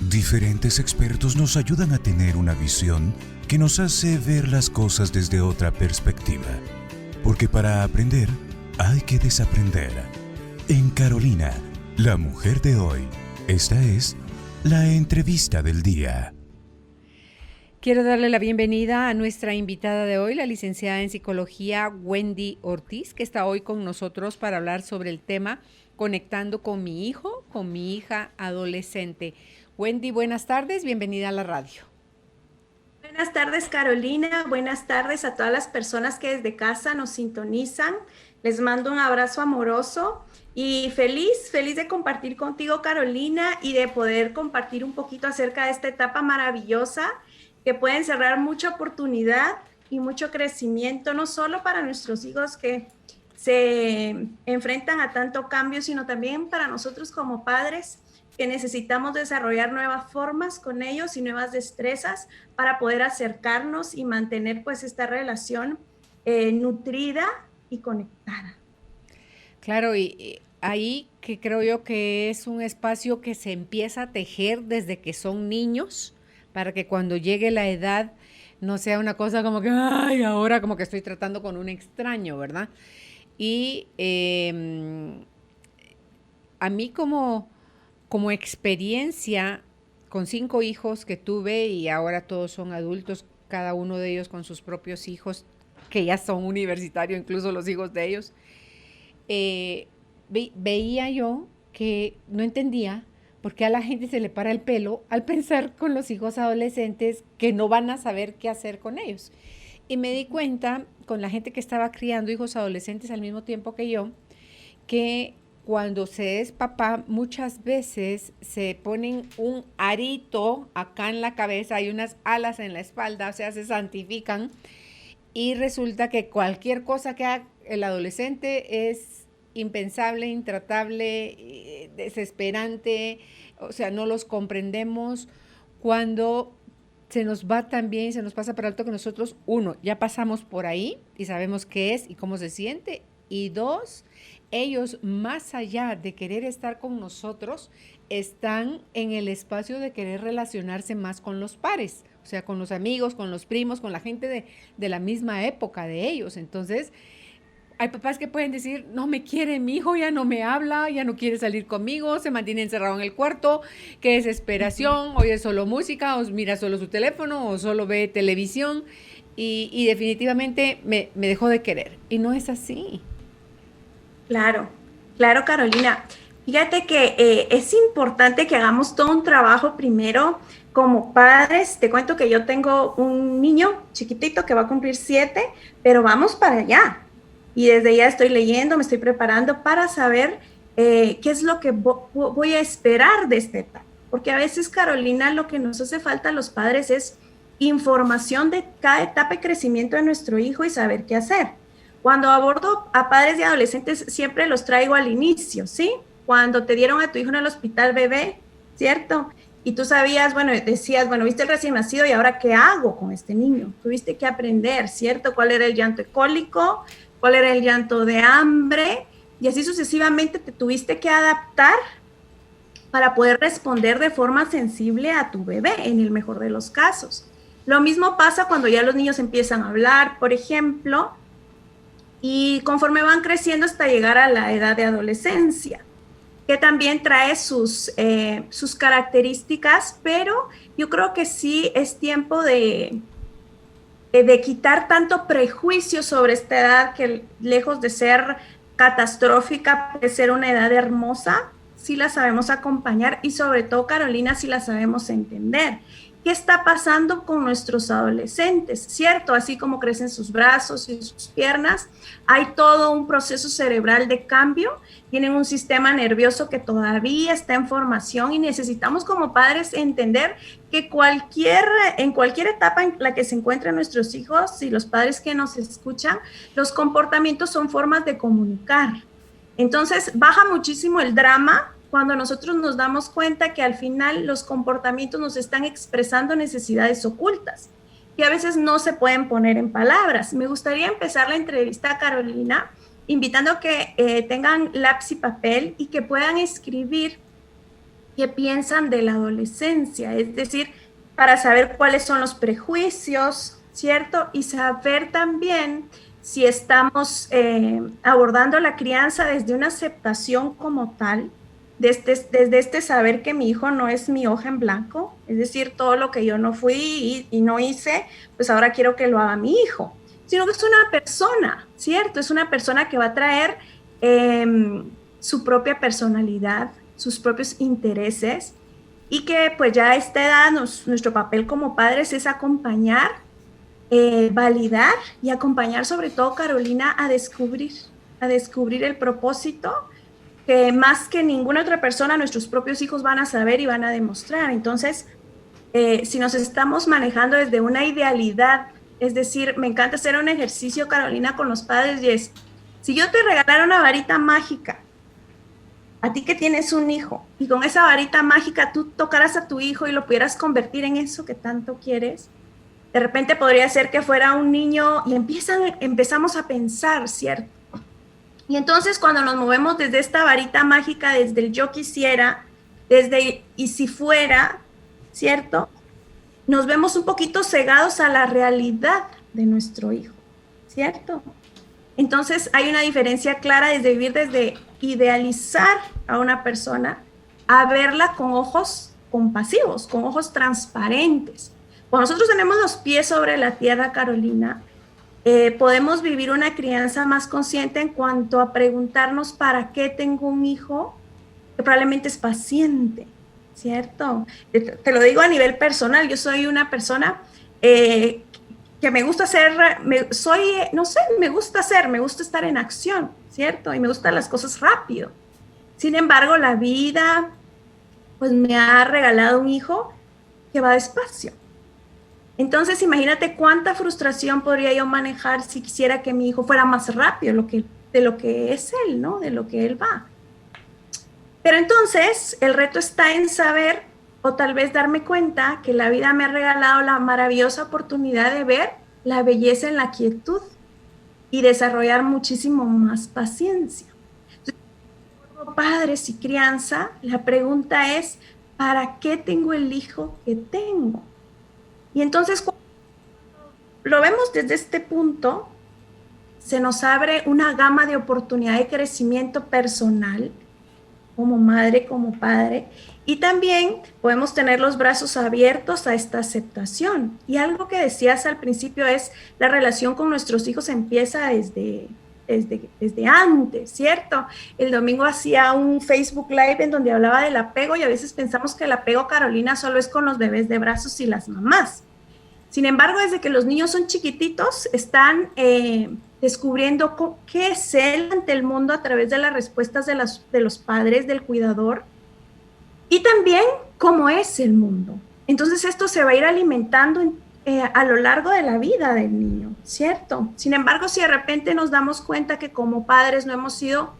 Diferentes expertos nos ayudan a tener una visión que nos hace ver las cosas desde otra perspectiva. Porque para aprender, hay que desaprender. En Carolina, la mujer de hoy, esta es la entrevista del día. Quiero darle la bienvenida a nuestra invitada de hoy, la licenciada en psicología Wendy Ortiz, que está hoy con nosotros para hablar sobre el tema Conectando con mi hijo, con mi hija adolescente. Wendy, buenas tardes, bienvenida a la radio. Buenas tardes, Carolina. Buenas tardes a todas las personas que desde casa nos sintonizan. Les mando un abrazo amoroso y feliz de compartir contigo, Carolina, y de poder compartir un poquito acerca de esta etapa maravillosa que puede encerrar mucha oportunidad y mucho crecimiento, no solo para nuestros hijos que se enfrentan a tanto cambio, sino también para nosotros como padres que necesitamos desarrollar nuevas formas con ellos y nuevas destrezas para poder acercarnos y mantener pues esta relación nutrida y conectada. Claro, y ahí que creo yo que es un espacio que se empieza a tejer desde que son niños, para que cuando llegue la edad no sea una cosa como que, ay, ahora como que estoy tratando con un extraño, ¿verdad? Y a mí como experiencia con 5 hijos que tuve y ahora todos son adultos, cada uno de ellos con sus propios hijos, que ya son universitarios, incluso los hijos de ellos, veía yo que no entendía por qué a la gente se le para el pelo al pensar con los hijos adolescentes que no van a saber qué hacer con ellos. Y me di cuenta, con la gente que estaba criando hijos adolescentes al mismo tiempo que yo, que cuando se es papá, muchas veces se ponen un arito acá en la cabeza y unas alas en la espalda, o sea, se santifican, y resulta que cualquier cosa que haga el adolescente es impensable, intratable, desesperante, o sea, no los comprendemos cuando se nos va también, se nos pasa por alto que nosotros, 1, ya pasamos por ahí y sabemos qué es y cómo se siente, y 2, ellos más allá de querer estar con nosotros, están en el espacio de querer relacionarse más con los pares, o sea, con los amigos, con los primos, con la gente de la misma época de ellos. Entonces, hay papás que pueden decir, no me quiere mi hijo, ya no me habla, ya no quiere salir conmigo, se mantiene encerrado en el cuarto, qué desesperación, oye solo música, o mira solo su teléfono, o solo ve televisión, y definitivamente me dejó de querer. Y no es así. Claro, Carolina. Fíjate que es importante que hagamos todo un trabajo primero como padres. Te cuento que yo tengo un niño chiquitito que va a cumplir 7, pero vamos para allá. Y desde ya estoy leyendo, me estoy preparando para saber qué es lo que voy a esperar de esta etapa. Porque a veces, Carolina, lo que nos hace falta a los padres es información de cada etapa de crecimiento de nuestro hijo y saber qué hacer. Cuando abordo a padres y adolescentes, siempre los traigo al inicio, ¿sí? Cuando te dieron a tu hijo en el hospital bebé, ¿cierto? Y tú sabías, bueno, decías, bueno, viste el recién nacido y ahora ¿qué hago con este niño? Tuviste que aprender, ¿cierto? ¿Cuál era el llanto cólico? ¿Cuál era el llanto de hambre? Y así sucesivamente te tuviste que adaptar para poder responder de forma sensible a tu bebé, en el mejor de los casos. Lo mismo pasa cuando ya los niños empiezan a hablar, por ejemplo, y conforme van creciendo hasta llegar a la edad de adolescencia, que también trae sus características, pero yo creo que sí es tiempo de quitar tanto prejuicio sobre esta edad que lejos de ser catastrófica, puede ser una edad hermosa, sí la sabemos acompañar y sobre todo, Carolina, sí la sabemos entender. ¿Qué está pasando con nuestros adolescentes? ¿Cierto? Así como crecen sus brazos y sus piernas, hay todo un proceso cerebral de cambio, tienen un sistema nervioso que todavía está en formación y necesitamos como padres entender que en cualquier etapa en la que se encuentran nuestros hijos y los padres que nos escuchan, los comportamientos son formas de comunicar. Entonces, baja muchísimo el drama cuando nosotros nos damos cuenta que al final los comportamientos nos están expresando necesidades ocultas, que a veces no se pueden poner en palabras. Me gustaría empezar la entrevista, Carolina, invitando a que tengan lápiz y papel y que puedan escribir qué piensan de la adolescencia, es decir, para saber cuáles son los prejuicios, ¿cierto? Y saber también si estamos abordando la crianza desde una aceptación como tal, desde este saber que mi hijo no es mi hoja en blanco, es decir, todo lo que yo no fui y no hice, pues ahora quiero que lo haga mi hijo, sino que es una persona, ¿cierto? Es una persona que va a traer su propia personalidad, sus propios intereses, y que pues ya a esta edad nuestro papel como padres es acompañar, validar y acompañar sobre todo, Carolina, a descubrir el propósito que más que ninguna otra persona nuestros propios hijos van a saber y van a demostrar. Entonces, si nos estamos manejando desde una idealidad, es decir, me encanta hacer un ejercicio, Carolina, con los padres, y es, si yo te regalara una varita mágica, a ti que tienes un hijo, y con esa varita mágica tú tocaras a tu hijo y lo pudieras convertir en eso que tanto quieres, de repente podría ser que fuera un niño, y empezamos a pensar, ¿cierto? Y entonces cuando nos movemos desde esta varita mágica, desde el yo quisiera, desde y si fuera, ¿cierto? Nos vemos un poquito cegados a la realidad de nuestro hijo, ¿cierto? Entonces hay una diferencia clara desde idealizar a una persona a verla con ojos compasivos, con ojos transparentes. Cuando nosotros tenemos los pies sobre la tierra, Carolina, podemos vivir una crianza más consciente en cuanto a preguntarnos ¿para qué tengo un hijo que probablemente es paciente? ¿Cierto? Te lo digo a nivel personal, yo soy una persona que me gusta hacer, me gusta estar en acción, ¿cierto? Y me gustan las cosas rápido. Sin embargo, la vida pues me ha regalado un hijo que va despacio. Entonces, imagínate cuánta frustración podría yo manejar si quisiera que mi hijo fuera más rápido de lo que es él, ¿no? De lo que él va. Pero entonces, el reto está en saber, o tal vez darme cuenta, que la vida me ha regalado la maravillosa oportunidad de ver la belleza en la quietud y desarrollar muchísimo más paciencia. Entonces, como padres y crianza, la pregunta es, ¿para qué tengo el hijo que tengo? Y entonces, cuando lo vemos desde este punto, se nos abre una gama de oportunidad de crecimiento personal, como madre, como padre, y también podemos tener los brazos abiertos a esta aceptación. Y algo que decías al principio es, la relación con nuestros hijos empieza desde antes, ¿cierto? El domingo hacía un Facebook Live en donde hablaba del apego, y a veces pensamos que el apego, Carolina, solo es con los bebés de brazos y las mamás. Sin embargo, desde que los niños son chiquititos, están descubriendo qué es él ante el mundo a través de las respuestas de los padres, del cuidador, y también cómo es el mundo. Entonces esto se va a ir alimentando a lo largo de la vida del niño, ¿cierto? Sin embargo, si de repente nos damos cuenta que como padres no hemos sido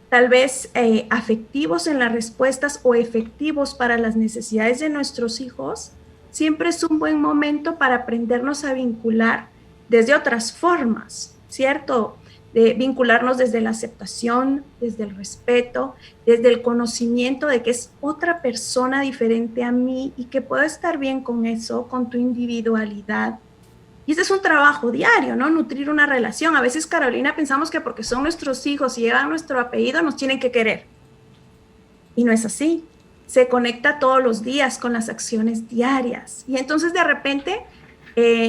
tal vez afectivos en las respuestas o efectivos para las necesidades de nuestros hijos, siempre es un buen momento para aprendernos a vincular desde otras formas, ¿cierto? De vincularnos desde la aceptación, desde el respeto, desde el conocimiento de que es otra persona diferente a mí y que puedo estar bien con eso, con tu individualidad. Y ese es un trabajo diario, ¿no? Nutrir una relación. A veces, Carolina, pensamos que porque son nuestros hijos y llevan nuestro apellido nos tienen que querer. Y no es así. Se conecta todos los días con las acciones diarias. Y entonces, de repente,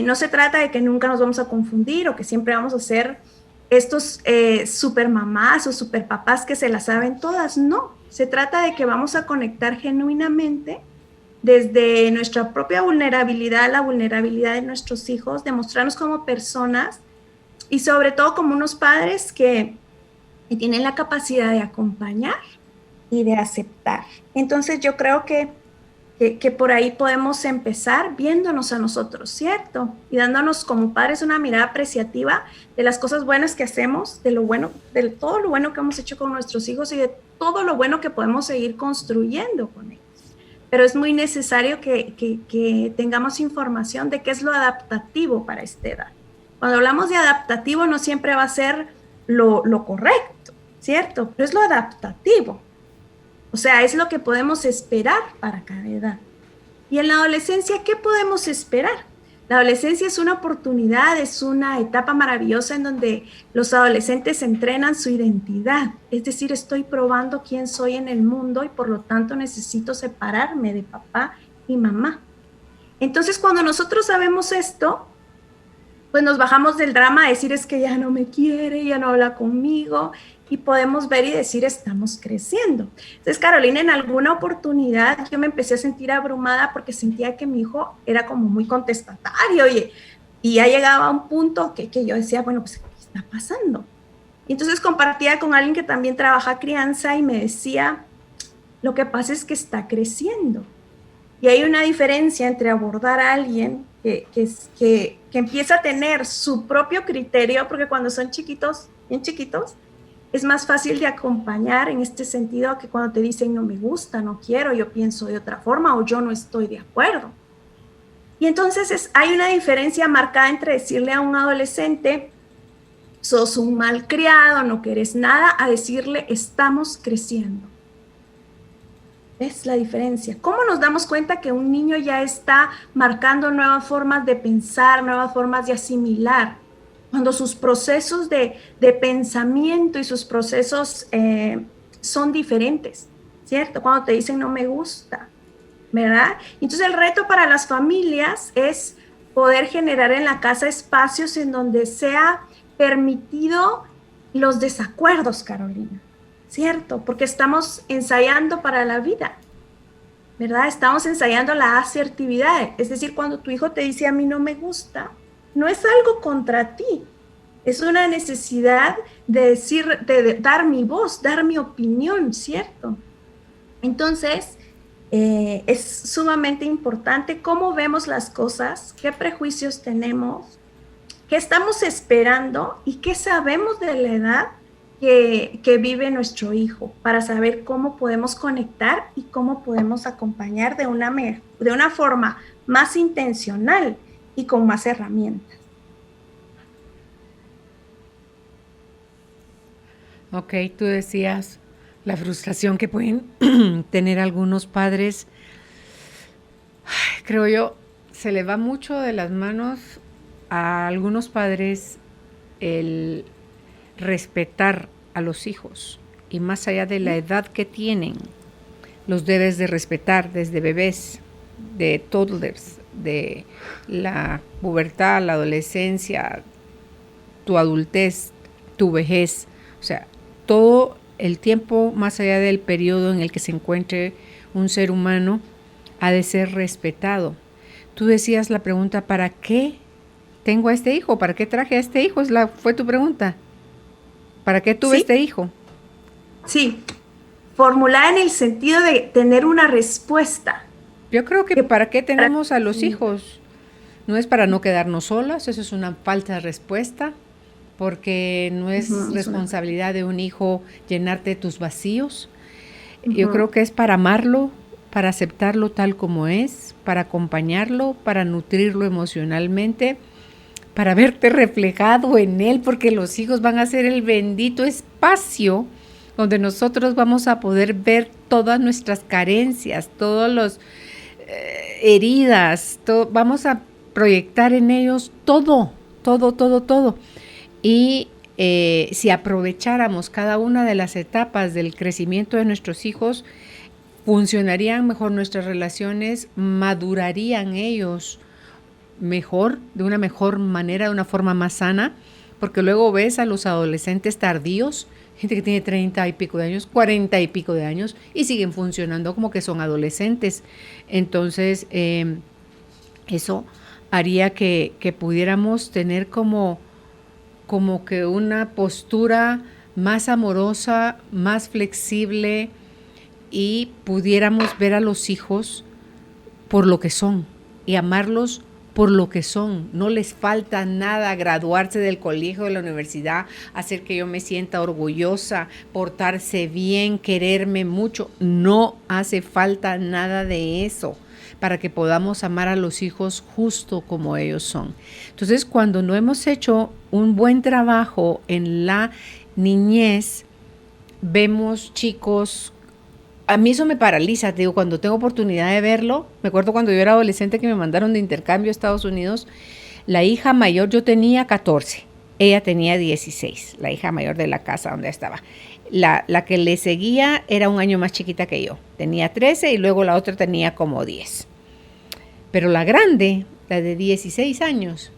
no se trata de que nunca nos vamos a confundir o que siempre vamos a ser estos super mamás o super papás que se las saben todas. No, se trata de que vamos a conectar genuinamente desde nuestra propia vulnerabilidad, la vulnerabilidad de nuestros hijos, demostrarnos como personas y sobre todo como unos padres que tienen la capacidad de acompañar y de aceptar. Entonces yo creo que por ahí podemos empezar viéndonos a nosotros, ¿cierto? Y dándonos como padres una mirada apreciativa de las cosas buenas que hacemos, de lo bueno, de todo lo bueno que hemos hecho con nuestros hijos y de todo lo bueno que podemos seguir construyendo con ellos. Pero es muy necesario que tengamos información de qué es lo adaptativo para esta edad. Cuando hablamos de adaptativo no siempre va a ser lo correcto, ¿cierto? Pero es lo adaptativo. O sea, es lo que podemos esperar para cada edad. Y en la adolescencia, ¿qué podemos esperar? La adolescencia es una oportunidad, es una etapa maravillosa en donde los adolescentes entrenan su identidad. Es decir, estoy probando quién soy en el mundo y por lo tanto necesito separarme de papá y mamá. Entonces, cuando nosotros sabemos esto, pues nos bajamos del drama a decir es que ya no me quiere, ya no habla conmigo, y podemos ver y decir estamos creciendo. Entonces, Carolina, en alguna oportunidad yo me empecé a sentir abrumada porque sentía que mi hijo era como muy contestatario y ya llegaba a un punto que yo decía, bueno, pues, ¿qué está pasando? Y entonces compartía con alguien que también trabaja crianza y me decía, lo que pasa es que está creciendo. Y hay una diferencia entre abordar a alguien que empieza a tener su propio criterio, porque cuando son chiquitos, bien chiquitos, es más fácil de acompañar en este sentido que cuando te dicen no me gusta, no quiero, yo pienso de otra forma o yo no estoy de acuerdo. Y entonces hay una diferencia marcada entre decirle a un adolescente, sos un malcriado, no querés nada, a decirle, estamos creciendo. ¿Ves la diferencia? ¿Cómo nos damos cuenta que un niño ya está marcando nuevas formas de pensar, nuevas formas de asimilar? Cuando sus procesos de pensamiento y sus procesos son diferentes, ¿cierto? Cuando te dicen no me gusta, ¿verdad? Entonces el reto para las familias es poder generar en la casa espacios en donde sea permitido los desacuerdos, Carolina, ¿cierto? Porque estamos ensayando para la vida, ¿verdad? Estamos ensayando la asertividad, es decir, cuando tu hijo te dice a mí no me gusta, no es algo contra ti, es una necesidad de decir, de dar mi voz, dar mi opinión, ¿cierto? Entonces, es sumamente importante cómo vemos las cosas, qué prejuicios tenemos, qué estamos esperando y qué sabemos de la edad que vive nuestro hijo, para saber cómo podemos conectar y cómo podemos acompañar de una forma más intencional y con más herramientas. Ok, tú decías la frustración que pueden tener algunos padres. Creo yo, se le va mucho de las manos a algunos padres el respetar a los hijos, y más allá de la edad que tienen, los debes de respetar desde bebés, de toddlers, de la pubertad, la adolescencia, tu adultez, tu vejez, o sea, todo el tiempo más allá del periodo en el que se encuentre un ser humano ha de ser respetado. Tú decías la pregunta, ¿para qué tengo a este hijo? ¿Para qué traje a este hijo? Fue tu pregunta. ¿Para qué tuve este hijo? Sí, formulada en el sentido de tener una respuesta. Yo creo que ¿para qué tenemos a los hijos? No es para no quedarnos solas, eso es una falta de respuesta, porque no es responsabilidad de un hijo llenarte tus vacíos. Yo creo que es para amarlo, para aceptarlo tal como es, para acompañarlo, para nutrirlo emocionalmente, para verte reflejado en él, porque los hijos van a ser el bendito espacio donde nosotros vamos a poder ver todas nuestras carencias, todas las heridas, vamos a proyectar en ellos todo. Y si aprovecháramos cada una de las etapas del crecimiento de nuestros hijos, funcionarían mejor nuestras relaciones, madurarían ellos mejor, de una mejor manera, de una forma más sana, porque luego ves a los adolescentes tardíos, gente que tiene 30 y pico de años, 40 y pico de años, y siguen funcionando como que son adolescentes. Entonces, eso haría que pudiéramos tener como que una postura más amorosa, más flexible, y pudiéramos ver a los hijos por lo que son y amarlos por lo que son. No les falta nada graduarse del colegio, de la universidad, hacer que yo me sienta orgullosa, portarse bien, quererme mucho. No hace falta nada de eso para que podamos amar a los hijos justo como ellos son. Entonces, cuando no hemos hecho un buen trabajo en la niñez, vemos chicos a mí eso me paraliza, te digo, cuando tengo oportunidad de verlo. Me acuerdo cuando yo era adolescente que me mandaron de intercambio a Estados Unidos. La hija mayor, yo tenía 14, ella tenía 16, la hija mayor de la casa donde estaba. La que le seguía era un año más chiquita que yo, tenía 13 y luego la otra tenía como 10. Pero la grande, la de 16 años,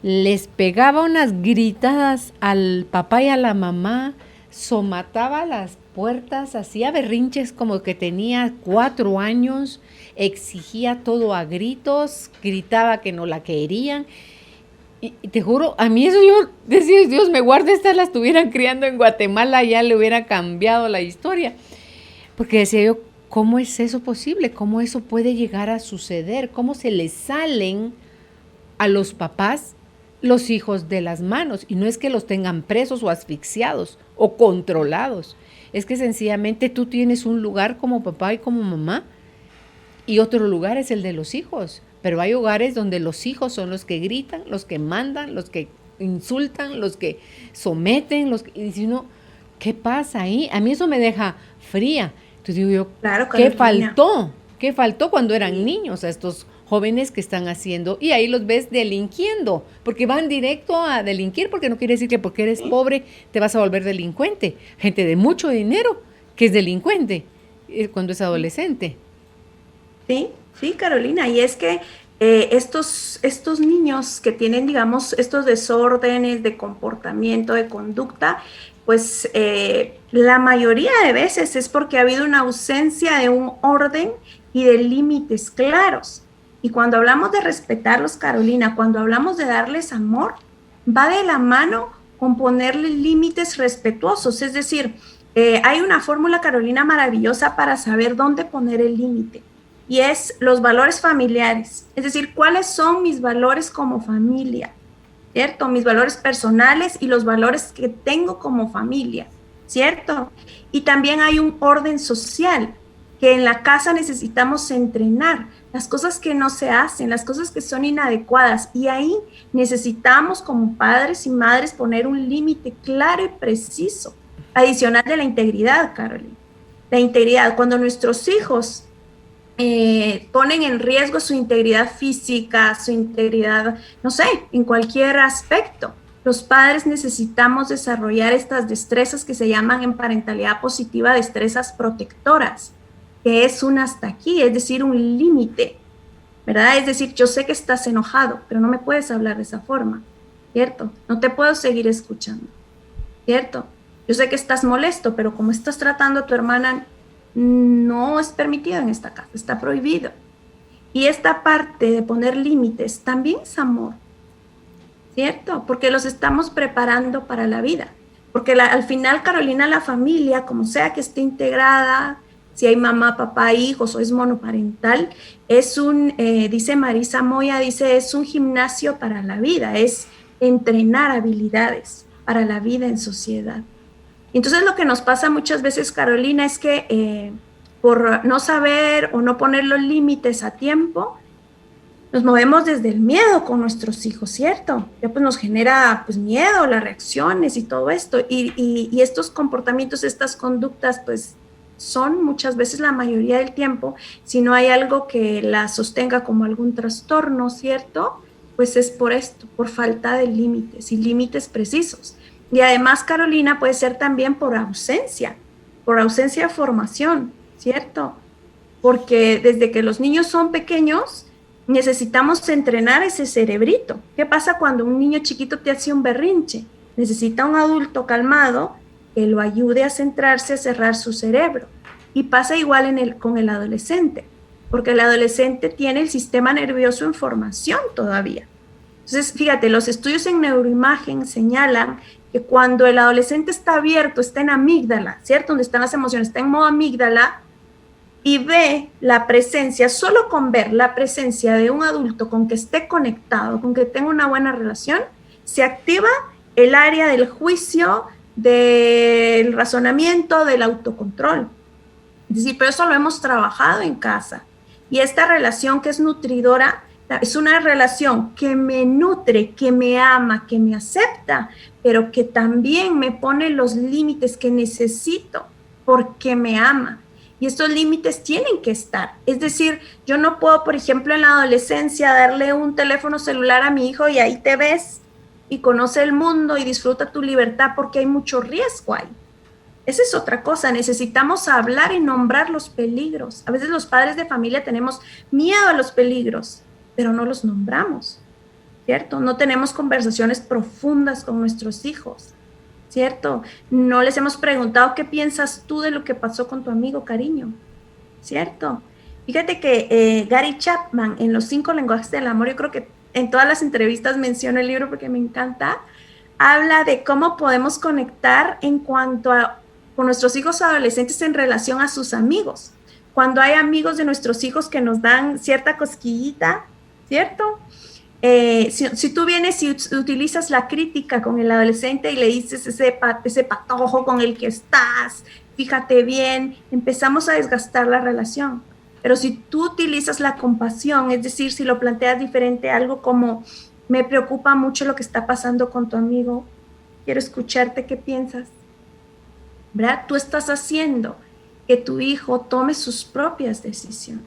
les pegaba unas gritadas al papá y a la mamá, somataba las puertas, hacía berrinches como que tenía 4 años, exigía todo a gritos, gritaba que no la querían. Y te juro, a mí eso yo decía, Dios me guarde, estas las estuvieran criando en Guatemala, ya le hubiera cambiado la historia. Porque decía yo, ¿cómo es eso posible? ¿Cómo eso puede llegar a suceder? ¿Cómo se les salen a los papás los hijos de las manos? Y no es que los tengan presos o asfixiados o controlados. Es que sencillamente tú tienes un lugar como papá y como mamá y otro lugar es el de los hijos. Pero hay hogares donde los hijos son los que gritan, los que mandan, los que insultan, los que someten, y dice uno, ¿qué pasa ahí? A mí eso me deja fría. Entonces digo yo, Claro, ¿qué Carolina. faltó? ¿Qué faltó cuando eran niños a estos jóvenes que están haciendo? Y ahí los ves delinquiendo, porque van directo a delinquir, porque no quiere decir que porque eres pobre te vas a volver delincuente. Gente de mucho dinero que es delincuente cuando es adolescente. Sí, sí, Carolina, y es que estos niños que tienen, digamos, estos desórdenes de comportamiento, de conducta, pues la mayoría de veces es porque ha habido una ausencia de un orden y de límites claros. Y cuando hablamos de respetarlos, Carolina, cuando hablamos de darles amor, va de la mano con ponerles límites respetuosos. Es decir, hay una fórmula, Carolina, maravillosa para saber dónde poner el límite. Y es los valores familiares, es decir, cuáles son mis valores como familia, ¿cierto? Mis valores personales y los valores que tengo como familia, ¿cierto? Y también hay un orden social que en la casa necesitamos entrenar, las cosas que no se hacen, las cosas que son inadecuadas, y ahí necesitamos como padres y madres poner un límite claro y preciso, adicional de la integridad, Carolina. La integridad, cuando nuestros hijos ponen en riesgo su integridad física, su integridad, no sé, en cualquier aspecto. Los padres necesitamos desarrollar estas destrezas que se llaman en parentalidad positiva destrezas protectoras, que es un hasta aquí, es decir, un límite, ¿verdad? Es decir, yo sé que estás enojado, pero no me puedes hablar de esa forma, ¿cierto? No te puedo seguir escuchando, ¿cierto? Yo sé que estás molesto, pero como estás tratando a tu hermana, no es permitido en esta casa, está prohibido. Y esta parte de poner límites también es amor, ¿cierto? Porque los estamos preparando para la vida. Porque al final, Carolina, la familia, como sea que esté integrada, si hay mamá, papá, hijos o es monoparental, es dice Marisa Moya, dice, es un gimnasio para la vida, es entrenar habilidades para la vida en sociedad. Entonces lo que nos pasa muchas veces, Carolina, es que por no saber o no poner los límites a tiempo, nos movemos desde el miedo con nuestros hijos, ¿cierto? Ya pues nos genera pues miedo, las reacciones y todo esto. Y estos comportamientos, estas conductas, pues son muchas veces, la mayoría del tiempo, si no hay algo que la sostenga como algún trastorno, ¿cierto? Pues es por esto, por falta de límites y límites precisos. Y además, Carolina, puede ser también por ausencia de formación, ¿cierto? Porque desde que los niños son pequeños, necesitamos entrenar ese cerebrito. ¿Qué pasa cuando un niño chiquito te hace un berrinche? Necesita un adulto calmado que lo ayude a centrarse, a cerrar su cerebro. Y pasa igual con el adolescente, porque el adolescente tiene el sistema nervioso en formación todavía. Entonces, fíjate, los estudios en neuroimagen señalan que cuando el adolescente está abierto, está en amígdala, ¿cierto? Donde están las emociones, está en modo amígdala y ve la presencia, solo con ver la presencia de un adulto con que esté conectado, con que tenga una buena relación, se activa el área del juicio, del razonamiento, del autocontrol. Es decir, pero eso lo hemos trabajado en casa. Y esta relación que es nutridora, es una relación que me nutre, que me ama, que me acepta, pero que también me pone los límites que necesito porque me ama. Y estos límites tienen que estar. Es decir, yo no puedo, por ejemplo, en la adolescencia darle un teléfono celular a mi hijo y ahí te ves y conoce el mundo y disfruta tu libertad, porque hay mucho riesgo ahí. Esa es otra cosa, necesitamos hablar y nombrar los peligros. A veces los padres de familia tenemos miedo a los peligros, pero no los nombramos, ¿cierto? No tenemos conversaciones profundas con nuestros hijos, ¿cierto? No les hemos preguntado qué piensas tú de lo que pasó con tu amigo, cariño, ¿cierto? Fíjate que Gary Chapman, en Los 5 lenguajes del amor, yo creo que en todas las entrevistas menciono el libro porque me encanta, habla de cómo podemos conectar en cuanto a con nuestros hijos adolescentes en relación a sus amigos. Cuando hay amigos de nuestros hijos que nos dan cierta cosquillita, ¿cierto? Si tú vienes y utilizas la crítica con el adolescente y le dices ese patojo con el que estás, fíjate bien, empezamos a desgastar la relación. Pero si tú utilizas la compasión, es decir, si lo planteas diferente, algo como, me preocupa mucho lo que está pasando con tu amigo, quiero escucharte, ¿qué piensas? ¿Verdad? Tú estás haciendo que tu hijo tome sus propias decisiones,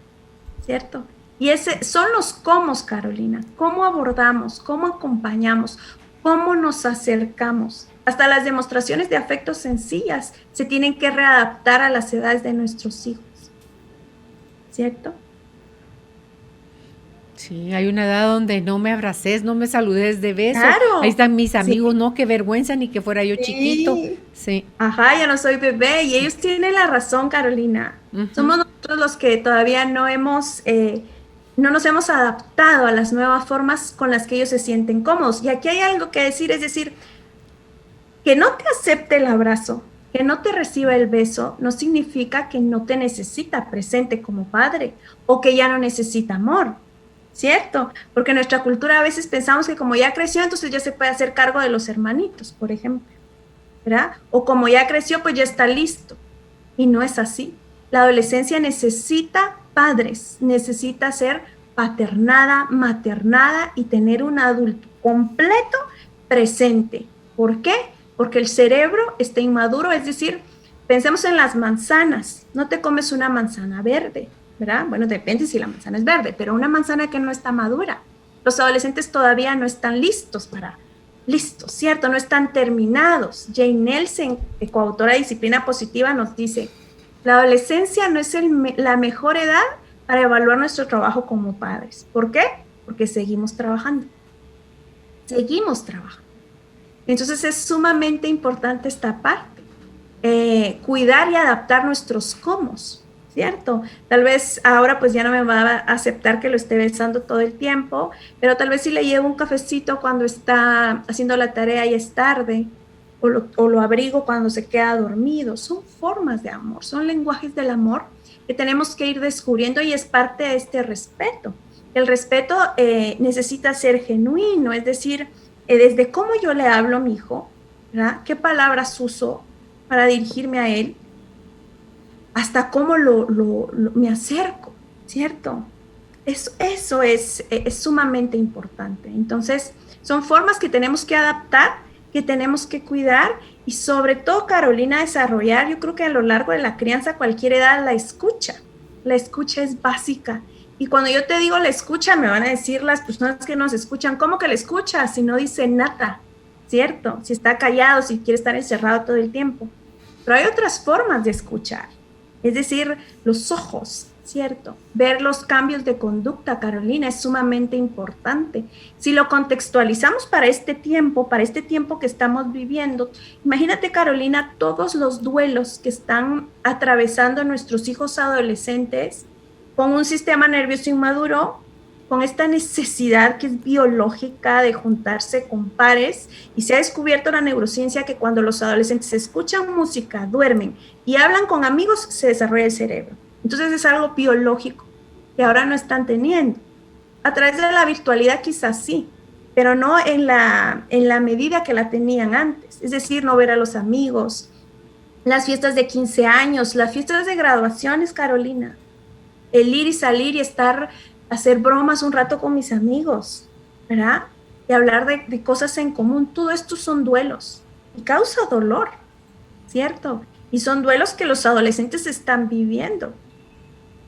¿cierto? Y ese son los cómo, Carolina, cómo abordamos, cómo acompañamos, cómo nos acercamos. Hasta las demostraciones de afecto sencillas se tienen que readaptar a las edades de nuestros hijos, ¿cierto? Sí, hay una edad donde no me abraces, no me saludes de beso. Claro. Ahí están mis amigos, Sí. no, qué vergüenza, ni que fuera yo chiquito. Sí. Ajá, ya no soy bebé. Y ellos tienen la razón, Carolina. Somos nosotros los que todavía no nos hemos adaptado a las nuevas formas con las que ellos se sienten cómodos. Y aquí hay algo que decir, es decir, que no te acepte el abrazo, que no te reciba el beso, no significa que no te necesita presente como padre o que ya no necesita amor. ¿Cierto? Porque en nuestra cultura a veces pensamos que como ya creció, entonces ya se puede hacer cargo de los hermanitos, por ejemplo, ¿verdad? O como ya creció, pues ya está listo. Y no es así. La adolescencia necesita padres, necesita ser paternada, maternada y tener un adulto completo presente. ¿Por qué? Porque el cerebro está inmaduro, es decir, pensemos en las manzanas. No te comes una manzana verde, ¿verdad? Bueno, depende si la manzana es verde, pero una manzana que no está madura. Los adolescentes todavía no están listos, ¿cierto? No están terminados. Jane Nelson, coautora de Disciplina Positiva, nos dice, la adolescencia no es la mejor edad para evaluar nuestro trabajo como padres. ¿Por qué? Porque seguimos trabajando. Entonces es sumamente importante esta parte. Cuidar y adaptar nuestros cómo, ¿cierto? Tal vez ahora pues ya no me va a aceptar que lo esté besando todo el tiempo, pero tal vez si le llevo un cafecito cuando está haciendo la tarea y es tarde, o lo abrigo cuando se queda dormido. Son formas de amor, son lenguajes del amor que tenemos que ir descubriendo y es parte de este respeto. El respeto necesita ser genuino, es decir, desde cómo yo le hablo a mi hijo, ¿verdad? ¿Qué palabras uso para dirigirme a él? Hasta cómo me acerco, ¿cierto? Eso es sumamente importante. Entonces, son formas que tenemos que adaptar, que tenemos que cuidar y sobre todo, Carolina, desarrollar, yo creo que a lo largo de la crianza, a cualquier edad, la escucha. La escucha es básica. Y cuando yo te digo la escucha, me van a decir las personas que nos escuchan, ¿cómo que la escucha? Si no dice nada, ¿cierto? Si está callado, si quiere estar encerrado todo el tiempo. Pero hay otras formas de escuchar. Es decir, los ojos, ¿cierto? Ver los cambios de conducta, Carolina, es sumamente importante. Si lo contextualizamos para este tiempo que estamos viviendo, imagínate, Carolina, todos los duelos que están atravesando nuestros hijos adolescentes con un sistema nervioso inmaduro, con esta necesidad que es biológica de juntarse con pares, y se ha descubierto la neurociencia que cuando los adolescentes escuchan música, duermen y hablan con amigos, se desarrolla el cerebro. Entonces es algo biológico que ahora no están teniendo. A través de la virtualidad quizás sí, pero no en la medida que la tenían antes. Es decir, no ver a los amigos, las fiestas de 15 años, las fiestas de graduaciones, Carolina, el ir y salir y hacer bromas un rato con mis amigos, ¿verdad? Y hablar de cosas en común. Todo esto son duelos y causa dolor, ¿cierto? Y son duelos que los adolescentes están viviendo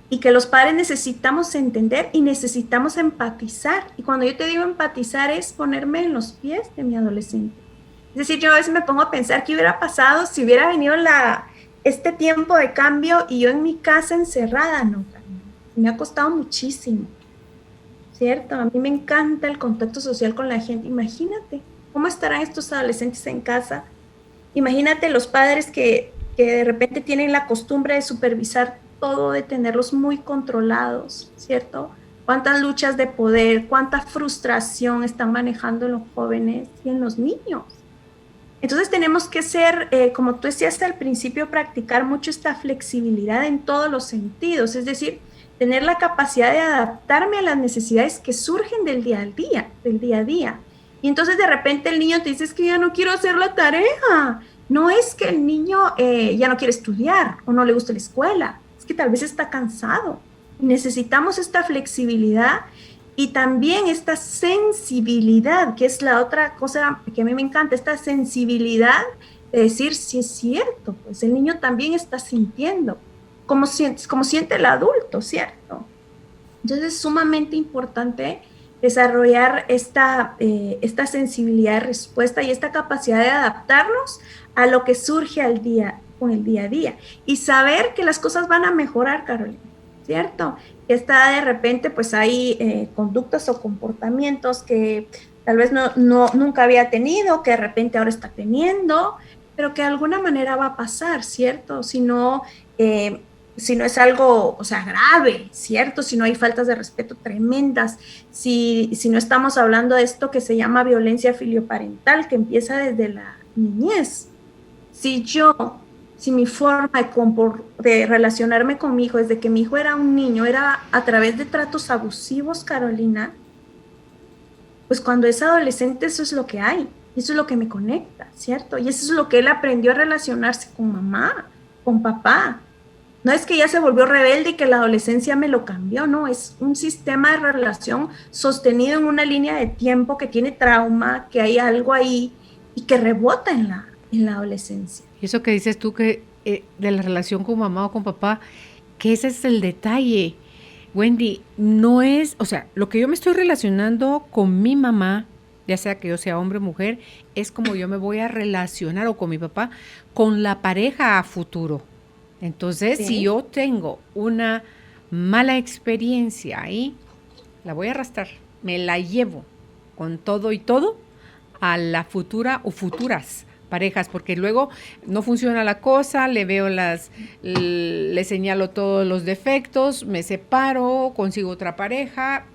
y que los padres necesitamos entender y necesitamos empatizar. Y cuando yo te digo empatizar es ponerme en los pies de mi adolescente. Es decir, yo a veces me pongo a pensar qué hubiera pasado si hubiera venido este tiempo de cambio y yo en mi casa encerrada, ¿no? Me ha costado muchísimo, ¿cierto? A mí me encanta el contacto social con la gente. Imagínate cómo estarán estos adolescentes en casa. Imagínate los padres que de repente tienen la costumbre de supervisar todo, de tenerlos muy controlados, ¿cierto? Cuántas luchas de poder, cuánta frustración están manejando en los jóvenes y en los niños. Entonces tenemos que ser, como tú decías al principio, practicar mucho esta flexibilidad en todos los sentidos, es decir, tener la capacidad de adaptarme a las necesidades que surgen del día a día. Y entonces de repente el niño te dice, es que ya no quiero hacer la tarea. No es que el niño ya no quiere estudiar o no le gusta la escuela, es que tal vez está cansado. Necesitamos esta flexibilidad y también esta sensibilidad, que es la otra cosa que a mí me encanta, esta sensibilidad de decir, sí es cierto, pues el niño también está sintiendo, como siente el adulto, ¿cierto? Entonces es sumamente importante desarrollar esta sensibilidad de respuesta y esta capacidad de adaptarnos a lo que surge con el día a día y saber que las cosas van a mejorar, Carolina, ¿cierto? Que está de repente, pues hay conductas o comportamientos que tal vez nunca había tenido, que de repente ahora está teniendo, pero que de alguna manera va a pasar, ¿cierto? Si no es algo, o sea, grave, ¿cierto? Si no hay faltas de respeto tremendas, si no estamos hablando de esto que se llama violencia filioparental, que empieza desde la niñez. Si mi forma de relacionarme con mi hijo desde que mi hijo era un niño era a través de tratos abusivos, Carolina, pues cuando es adolescente eso es lo que hay, eso es lo que me conecta, ¿cierto? Y eso es lo que él aprendió a relacionarse con mamá, con papá. No es que ya se volvió rebelde y que la adolescencia me lo cambió, no, es un sistema de relación sostenido en una línea de tiempo que tiene trauma, que hay algo ahí y que rebota en la adolescencia. Y eso que dices tú que de la relación con mamá o con papá, que ese es el detalle, Wendy, no es, o sea, lo que yo me estoy relacionando con mi mamá, ya sea que yo sea hombre o mujer, es como yo me voy a relacionar o con mi papá, con la pareja a futuro. Entonces, si yo tengo una mala experiencia ahí, la voy a arrastrar, me la llevo con todo y todo a la futura o futuras parejas, porque luego no funciona la cosa, le señalo todos los defectos, me separo, consigo otra pareja,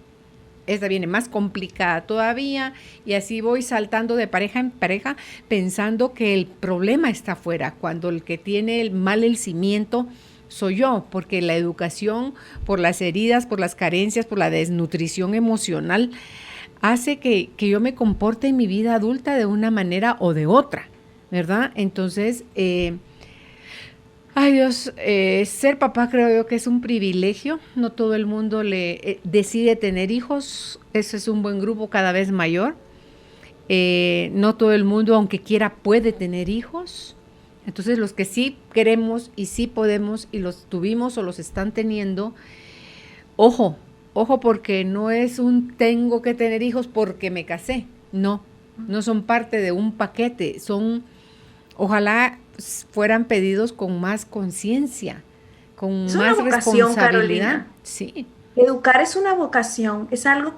esta viene más complicada todavía, y así voy saltando de pareja en pareja pensando que el problema está afuera, cuando el que tiene el cimiento soy yo, porque la educación, por las heridas, por las carencias, por la desnutrición emocional, hace que yo me comporte en mi vida adulta de una manera o de otra, ¿verdad? Entonces, ay Dios, ser papá creo yo que es un privilegio, no todo el mundo decide tener hijos, ese es un buen grupo cada vez mayor, no todo el mundo aunque quiera puede tener hijos, entonces los que sí queremos y sí podemos y los tuvimos o los están teniendo, ojo porque no es un tengo que tener hijos porque me casé, no son parte de un paquete, ojalá fueran pedidos con más conciencia, con es más una vocación, responsabilidad. Carolina. Sí. Educar es una vocación, es algo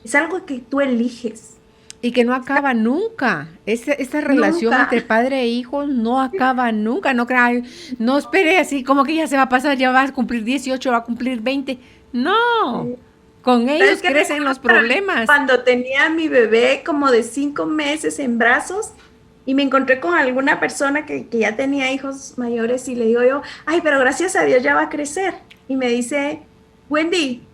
es algo que tú eliges. Y que no acaba nunca. Esta relación entre padre e hijo no acaba nunca. No espere así como que ya se va a pasar, ya va a cumplir 18, va a cumplir 20. No. Con ellos crecen los problemas. Cuando tenía a mi bebé como de 5 meses en brazos y me encontré con alguna persona que ya tenía hijos mayores y le digo yo, ay, pero gracias a Dios ya va a crecer. Y me dice, Wendy,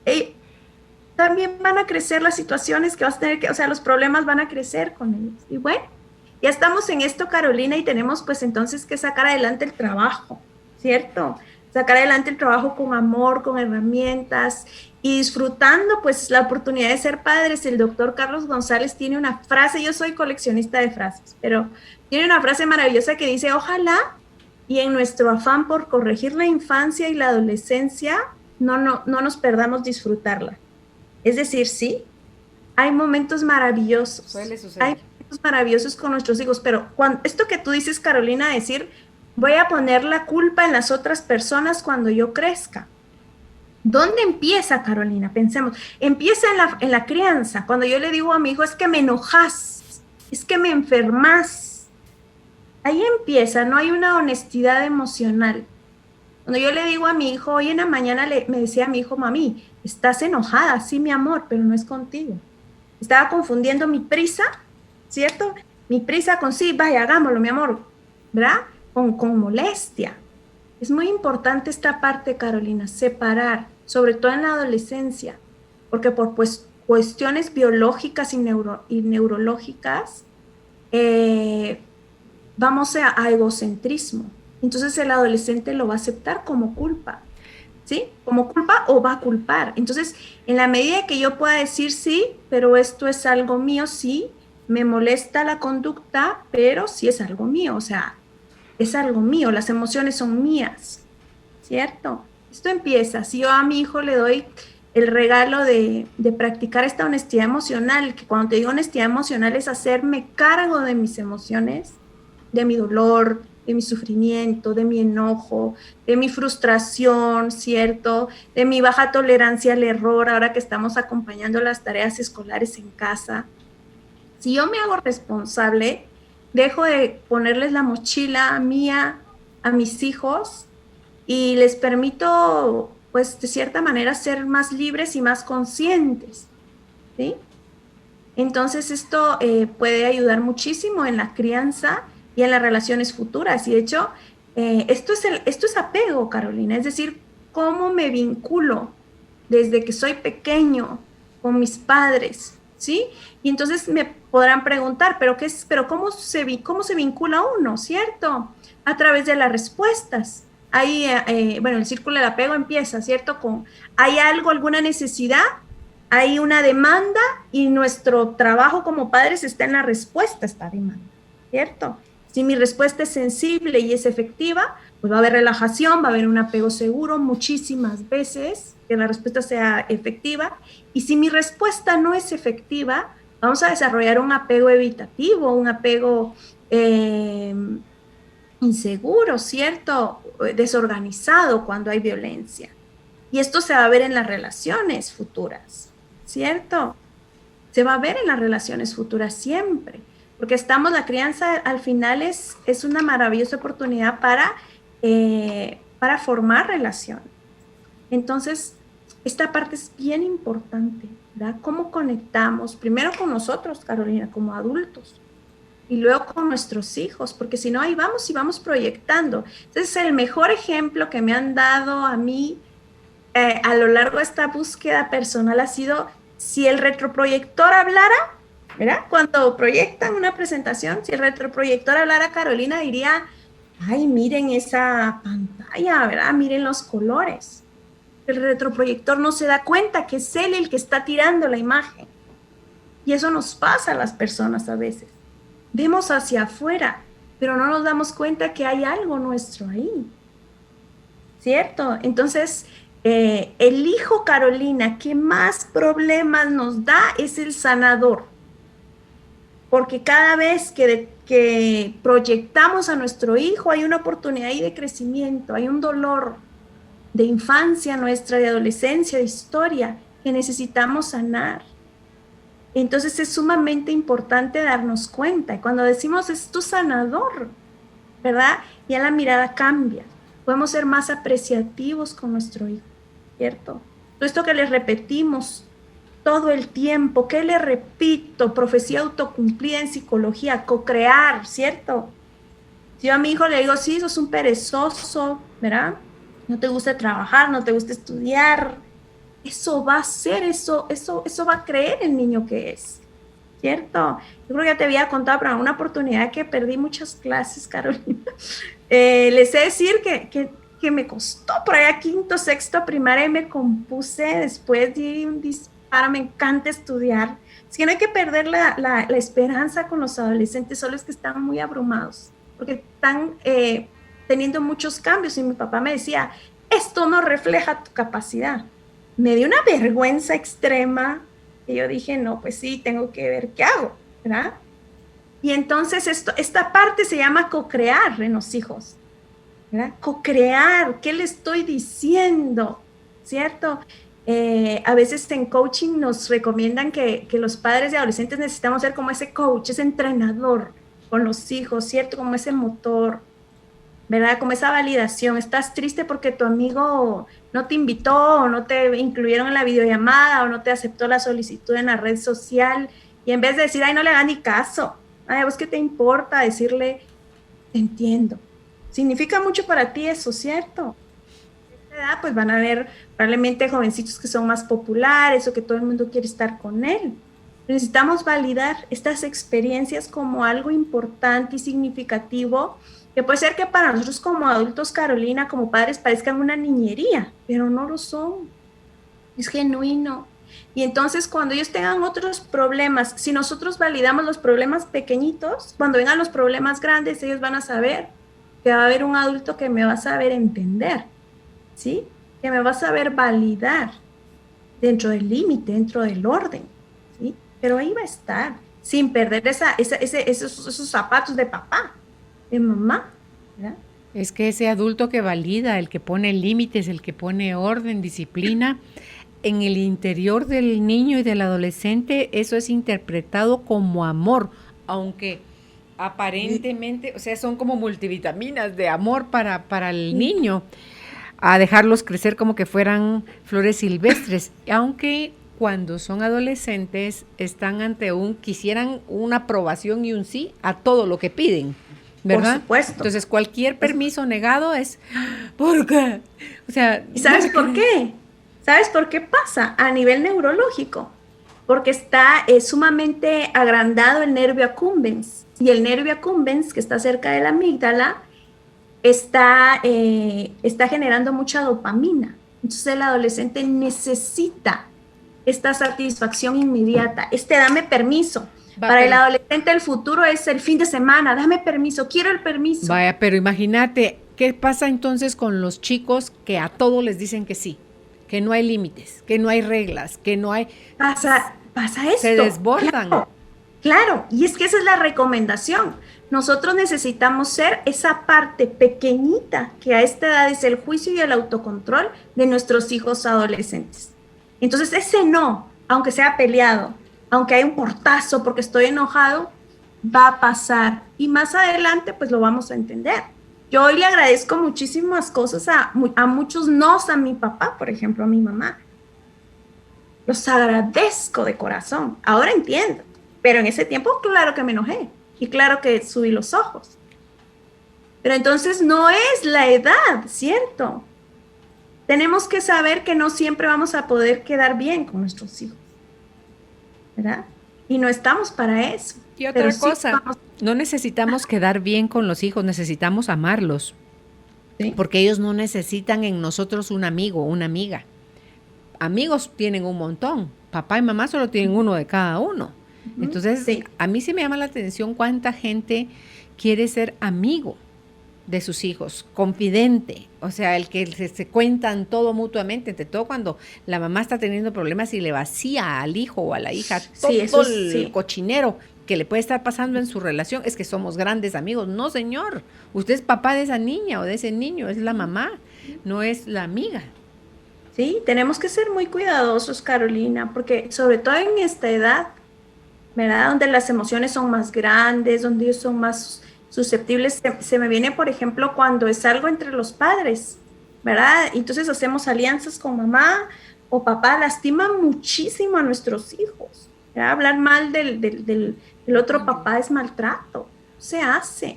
también van a crecer las situaciones que vas a tener o sea, los problemas van a crecer con ellos. Y bueno, ya estamos en esto, Carolina, y tenemos pues entonces que sacar adelante el trabajo, ¿cierto? Sacar adelante el trabajo con amor, con herramientas y disfrutando pues la oportunidad de ser padres. El doctor Carlos González tiene una frase, yo soy coleccionista de frases, pero tiene una frase maravillosa que dice, ojalá y en nuestro afán por corregir la infancia y la adolescencia, no nos perdamos disfrutarla. Es decir, sí, hay momentos maravillosos. Suele suceder. Hay momentos maravillosos con nuestros hijos, pero esto que tú dices, Carolina, decir, voy a poner la culpa en las otras personas cuando yo crezca. ¿Dónde empieza, Carolina? Pensemos, empieza en la crianza, cuando yo le digo a mi hijo, es que me enojas, es que me enfermas. Ahí empieza, no hay una honestidad emocional. Cuando yo le digo a mi hijo, hoy en la mañana me decía a mi hijo, mami, estás enojada, sí, mi amor, pero no es contigo. Estaba confundiendo mi prisa, ¿cierto? Mi prisa con sí, vaya, hagámoslo, mi amor, ¿verdad? Con molestia. Es muy importante esta parte, Carolina, separar, sobre todo en la adolescencia, porque por cuestiones biológicas y neurológicas, vamos a egocentrismo. Entonces el adolescente lo va a aceptar como culpa, ¿sí? Como culpa o va a culpar. Entonces, en la medida que yo pueda decir sí, pero esto es algo mío, sí, me molesta la conducta, pero sí es algo mío, o sea, es algo mío, las emociones son mías, ¿cierto? Esto empieza, si yo a mi hijo le doy el regalo de practicar esta honestidad emocional, que cuando te digo honestidad emocional es hacerme cargo de mis emociones, de mi dolor, de mi sufrimiento, de mi enojo, de mi frustración, ¿cierto? De mi baja tolerancia al error, ahora que estamos acompañando las tareas escolares en casa. Si yo me hago responsable, dejo de ponerles la mochila mía a mis hijos y les permito, pues, de cierta manera, ser más libres y más conscientes, ¿sí? Entonces, esto puede ayudar muchísimo en la crianza y en las relaciones futuras. Y de hecho, esto es apego, Carolina, es decir, cómo me vinculo desde que soy pequeño con mis padres, ¿sí? Y entonces me podrán preguntar, ¿pero cómo se vincula uno, cierto? A través de las respuestas. Ahí, bueno, el círculo del apego empieza, ¿cierto? Hay alguna necesidad, hay una demanda y nuestro trabajo como padres está en la respuesta a esta demanda, ¿cierto? Si mi respuesta es sensible y es efectiva, pues va a haber relajación, va a haber un apego seguro muchísimas veces, que la respuesta sea efectiva. Y si mi respuesta no es efectiva, vamos a desarrollar un apego evitativo, un apego inseguro, ¿cierto? Desorganizado cuando hay violencia. Y esto se va a ver en las relaciones futuras, ¿cierto? Se va a ver en las relaciones futuras siempre. Porque la crianza al final es una maravillosa oportunidad para formar relación. Entonces, esta parte es bien importante, ¿verdad? ¿Cómo conectamos? Primero con nosotros, Carolina, como adultos, y luego con nuestros hijos, porque si no, ahí vamos y vamos proyectando. Entonces, el mejor ejemplo que me han dado a mí a lo largo de esta búsqueda personal ha sido, si el retroproyector hablara, ¿verdad? Cuando proyectan una presentación, si el retroproyector hablara, Carolina diría, ay, miren esa pantalla, ¿verdad? Miren los colores. El retroproyector no se da cuenta que es él el que está tirando la imagen. Y eso nos pasa a las personas a veces. Vemos hacia afuera, pero no nos damos cuenta que hay algo nuestro ahí, ¿cierto? Entonces, el hijo, Carolina, que más problemas nos da es el sanador. Porque cada vez que proyectamos a nuestro hijo hay una oportunidad ahí de crecimiento, hay un dolor de infancia nuestra, de adolescencia, de historia, que necesitamos sanar. Entonces es sumamente importante darnos cuenta. Y cuando decimos es tu sanador, ¿verdad? Ya la mirada cambia. Podemos ser más apreciativos con nuestro hijo, ¿cierto? Todo esto que les repetimos todo el tiempo, ¿qué le repito? Profecía autocumplida en psicología, co-crear, ¿cierto? Si yo a mi hijo le digo, sí, sos un perezoso, ¿verdad? No te gusta trabajar, no te gusta estudiar, eso va a ser, eso va a creer el niño que es, ¿cierto? Yo creo que ya te había contado, pero en una oportunidad que perdí muchas clases, Carolina, les sé decir que me costó por allá quinto, sexto, primaria, y me compuse, después di un disparo, me encanta estudiar. Es que no hay que perder la esperanza con los adolescentes, solo es que están muy abrumados, porque están teniendo muchos cambios y mi papá me decía, esto no refleja tu capacidad. Me dio una vergüenza extrema y yo dije, no, pues sí, tengo que ver qué hago, ¿verdad? Y entonces esta parte se llama co-crear en los hijos, ¿verdad? Co-crear, ¿qué le estoy diciendo? ¿Cierto? A veces en coaching nos recomiendan que los padres de adolescentes necesitamos ser como ese coach, ese entrenador con los hijos, ¿cierto? Como ese motor, ¿verdad? Como esa validación. Estás triste porque tu amigo no te invitó o no te incluyeron en la videollamada o no te aceptó la solicitud en la red social y en vez de decir, ay, no le hagas ni caso, ay, ¿vos qué te importa? Decirle, te entiendo. Significa mucho para ti eso, ¿cierto? Edad, pues van a haber probablemente jovencitos que son más populares o que todo el mundo quiere estar con él. Necesitamos validar estas experiencias como algo importante y significativo, que puede ser que para nosotros como adultos, Carolina, como padres, parezcan una niñería, pero no lo son. Es genuino. Y entonces cuando ellos tengan otros problemas, si nosotros validamos los problemas pequeñitos, cuando vengan los problemas grandes, ellos van a saber que va a haber un adulto que me va a saber entender. ¿Sí? Que me va a saber validar dentro del límite, dentro del orden, ¿sí? Pero ahí va a estar, sin perder esos zapatos de papá, de mamá, ¿verdad? Es que ese adulto que valida, el que pone límites, el que pone orden, disciplina, en el interior del niño y del adolescente, eso es interpretado como amor, aunque aparentemente, o sea, son como multivitaminas de amor para el niño, a dejarlos crecer como que fueran flores silvestres, aunque cuando son adolescentes están ante quisieran una aprobación y un sí a todo lo que piden, ¿verdad? Por supuesto. Entonces cualquier permiso negado es, ¿por qué? O sea, ¿y sabes por qué? ¿Sabes por qué pasa? A nivel neurológico, porque está sumamente agrandado el nervio accumbens, y el nervio accumbens, que está cerca de la amígdala, está generando mucha dopamina. Entonces el adolescente necesita esta satisfacción inmediata, dame permiso. Para el adolescente el futuro es el fin de semana, dame permiso, quiero el permiso. Vaya, pero imagínate, ¿qué pasa entonces con los chicos que a todo les dicen que sí? Que no hay límites, que no hay reglas, que no hay... Pasa esto. Se desbordan. Claro, y es que esa es la recomendación. Nosotros necesitamos ser esa parte pequeñita que a esta edad es el juicio y el autocontrol de nuestros hijos adolescentes. Entonces ese no, aunque sea peleado, aunque hay un portazo porque estoy enojado, va a pasar. Y más adelante pues lo vamos a entender. Yo hoy le agradezco muchísimas cosas a muchos nos, a mi papá, por ejemplo, a mi mamá. Los agradezco de corazón. Ahora entiendo. Pero en ese tiempo, claro que me enojé. Y claro que subí los ojos. Pero entonces no es la edad, ¿cierto? Tenemos que saber que no siempre vamos a poder quedar bien con nuestros hijos, ¿verdad? Y no estamos para eso. Y otra cosa, no necesitamos quedar bien con los hijos, necesitamos amarlos. ¿Sí? Porque ellos no necesitan en nosotros un amigo, una amiga. Amigos tienen un montón. Papá y mamá solo tienen uno de cada uno. Entonces, sí, a mí sí me llama la atención cuánta gente quiere ser amigo de sus hijos, confidente, o sea, el que se cuentan todo mutuamente, entre todo cuando la mamá está teniendo problemas y le vacía al hijo o a la hija todo el cochinero que le puede estar pasando en su relación, es que somos grandes amigos. No, señor, usted es papá de esa niña o de ese niño, es la mamá, no es la amiga. Sí, tenemos que ser muy cuidadosos, Carolina, porque sobre todo en esta edad, ¿verdad? Donde las emociones son más grandes, donde ellos son más susceptibles. Se me viene, por ejemplo, cuando es algo entre los padres, ¿verdad? Entonces hacemos alianzas con mamá o papá, lastima muchísimo a nuestros hijos, ¿verdad? Hablar mal del otro papá es maltrato, se hace,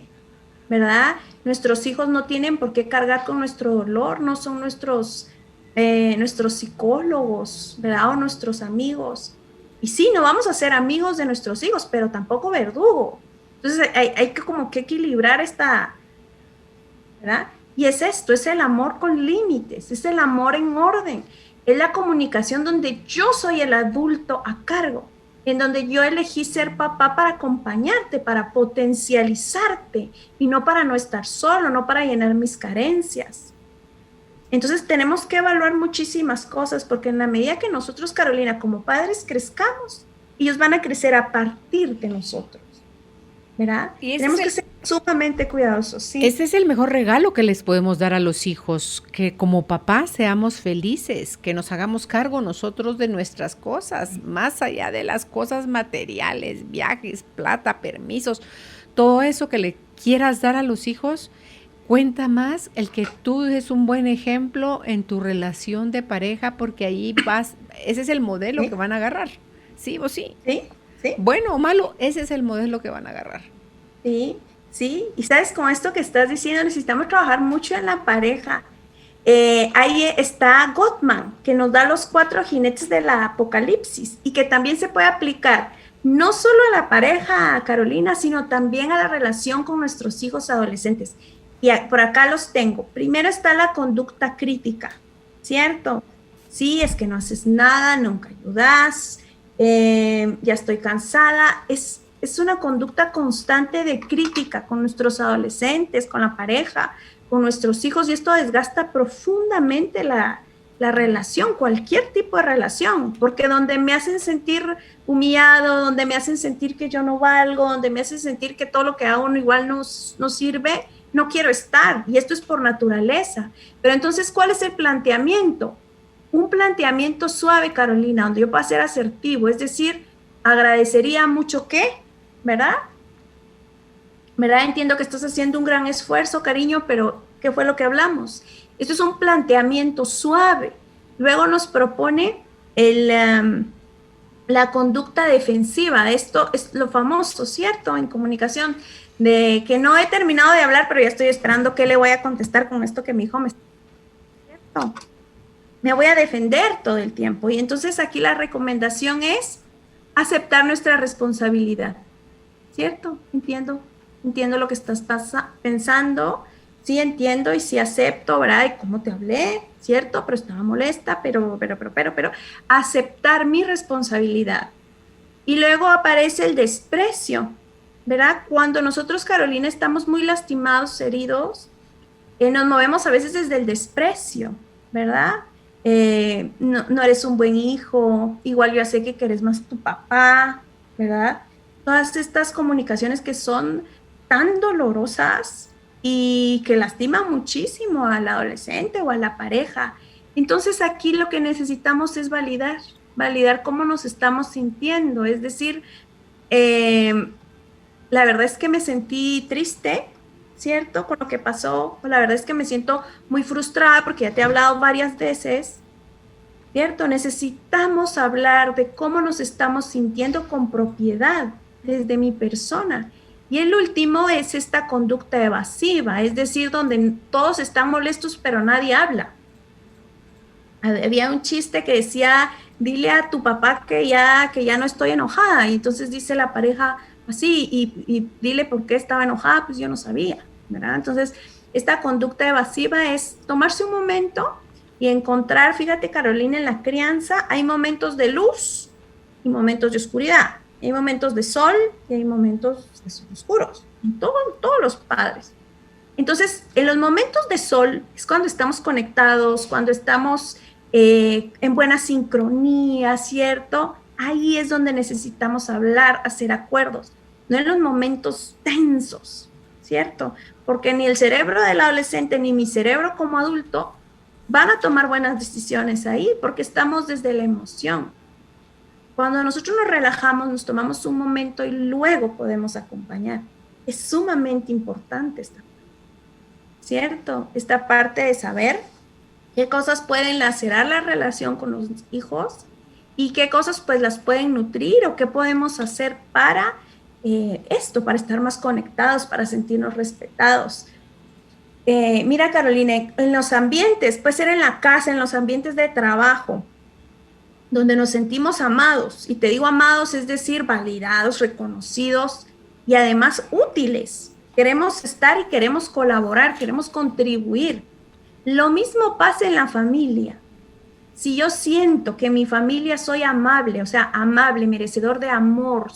¿verdad? Nuestros hijos no tienen por qué cargar con nuestro dolor, no son nuestros psicólogos, ¿verdad? O nuestros amigos. Y sí, no vamos a ser amigos de nuestros hijos, pero tampoco verdugo. Entonces hay que como que equilibrar ¿verdad? Y es esto, es el amor con límites, es el amor en orden, es la comunicación donde yo soy el adulto a cargo en donde yo elegí ser papá para acompañarte, para potencializarte y no para no estar solo, no para llenar mis carencias. Entonces tenemos que evaluar muchísimas cosas porque en la medida que nosotros, Carolina, como padres crezcamos, ellos van a crecer a partir de nosotros, ¿verdad? Y tenemos que ser sumamente cuidadosos, ¿sí? Ese es el mejor regalo que les podemos dar a los hijos, que como papás seamos felices, que nos hagamos cargo nosotros de nuestras cosas, más allá de las cosas materiales, viajes, plata, permisos, todo eso que le quieras dar a los hijos. Cuenta más el que tú des un buen ejemplo en tu relación de pareja, porque ahí vas, ese es el modelo que van a agarrar, ¿sí o sí? Sí, sí. Bueno o malo, ese es el modelo que van a agarrar. Sí, sí. Y sabes, con esto que estás diciendo, necesitamos trabajar mucho en la pareja. Ahí está Gottman, que nos da los 4 jinetes del apocalipsis y que también se puede aplicar no solo a la pareja, Carolina, sino también a la relación con nuestros hijos adolescentes. Y por acá los tengo. Primero está la conducta crítica, ¿cierto? Sí, es que no haces nada, nunca ayudas, ya estoy cansada. Es una conducta constante de crítica con nuestros adolescentes, con la pareja, con nuestros hijos, y esto desgasta profundamente la relación, cualquier tipo de relación, porque donde me hacen sentir humillado, donde me hacen sentir que yo no valgo, donde me hacen sentir que todo lo que hago igual no sirve, no quiero estar, y esto es por naturaleza. Pero entonces, ¿cuál es el planteamiento? Un planteamiento suave, Carolina, donde yo pueda ser asertivo, es decir, agradecería mucho que, ¿verdad? Entiendo que estás haciendo un gran esfuerzo, cariño, pero ¿qué fue lo que hablamos? Esto es un planteamiento suave. Luego nos propone la conducta defensiva. Esto es lo famoso, ¿cierto? En comunicación, de que no he terminado de hablar, pero ya estoy esperando qué le voy a contestar con esto que mi hijo me está diciendo. Me voy a defender todo el tiempo. Y entonces aquí la recomendación es aceptar nuestra responsabilidad, ¿cierto? Entiendo lo que estás pensando, sí entiendo y sí acepto, ¿verdad? Y cómo te hablé, ¿cierto? Pero estaba molesta, pero, aceptar mi responsabilidad. Y luego aparece el desprecio, ¿verdad? Cuando nosotros, Carolina, estamos muy lastimados, heridos, nos movemos a veces desde el desprecio, ¿verdad? No eres un buen hijo, igual yo sé que querés más tu papá, ¿verdad? Todas estas comunicaciones que son tan dolorosas y que lastiman muchísimo al adolescente o a la pareja. Entonces aquí lo que necesitamos es validar cómo nos estamos sintiendo, es decir, la verdad es que me sentí triste, ¿cierto? Con lo que pasó, la verdad es que me siento muy frustrada porque ya te he hablado varias veces, ¿cierto? Necesitamos hablar de cómo nos estamos sintiendo con propiedad desde mi persona. Y el último es esta conducta evasiva, es decir, donde todos están molestos pero nadie habla. Había un chiste que decía, dile a tu papá que ya no estoy enojada, y entonces dice la pareja así, y dile por qué estaba enojada, pues yo no sabía, ¿verdad? Entonces, esta conducta evasiva es tomarse un momento y encontrar, fíjate, Carolina, en la crianza hay momentos de luz y momentos de oscuridad. Hay momentos de sol y hay momentos oscuros, todos los padres. Entonces, en los momentos de sol es cuando estamos conectados, cuando estamos en buena sincronía, ¿cierto? Ahí es donde necesitamos hablar, hacer acuerdos, no en los momentos tensos, ¿cierto? Porque ni el cerebro del adolescente ni mi cerebro como adulto van a tomar buenas decisiones ahí porque estamos desde la emoción. Cuando nosotros nos relajamos, nos tomamos un momento y luego podemos acompañar. Es sumamente importante esta parte, ¿cierto? Esta parte de saber qué cosas pueden lacerar la relación con los hijos y qué cosas pues las pueden nutrir o qué podemos hacer para para estar más conectados, para sentirnos respetados. Mira, Carolina, en los ambientes, puede ser en la casa, en los ambientes de trabajo, donde nos sentimos amados, y te digo amados, es decir, validados, reconocidos y además útiles. Queremos estar y queremos colaborar, queremos contribuir. Lo mismo pasa en la familia. Si yo siento que mi familia soy amable, o sea, amable, merecedor de amor,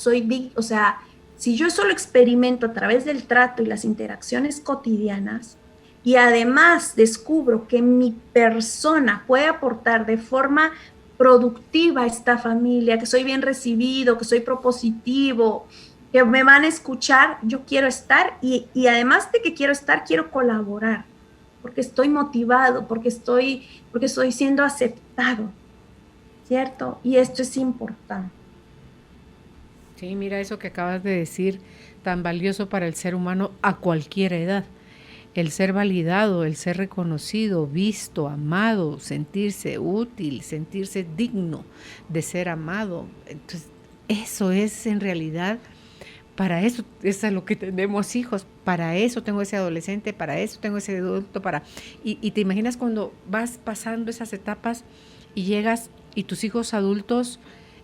o sea, si yo eso lo experimento a través del trato y las interacciones cotidianas, y además descubro que mi persona puede aportar de forma productiva a esta familia, que soy bien recibido, que soy propositivo, que me van a escuchar, yo quiero estar y además de que quiero estar, quiero colaborar, porque estoy motivado, porque estoy siendo aceptado, ¿cierto? Y esto es importante. Sí, mira eso que acabas de decir, tan valioso para el ser humano a cualquier edad. El ser validado, el ser reconocido, visto, amado, sentirse útil, sentirse digno de ser amado. Entonces, eso es en realidad, para eso es a lo que tenemos hijos, para eso tengo ese adolescente, para eso tengo ese adulto, y te imaginas cuando vas pasando esas etapas y llegas y tus hijos adultos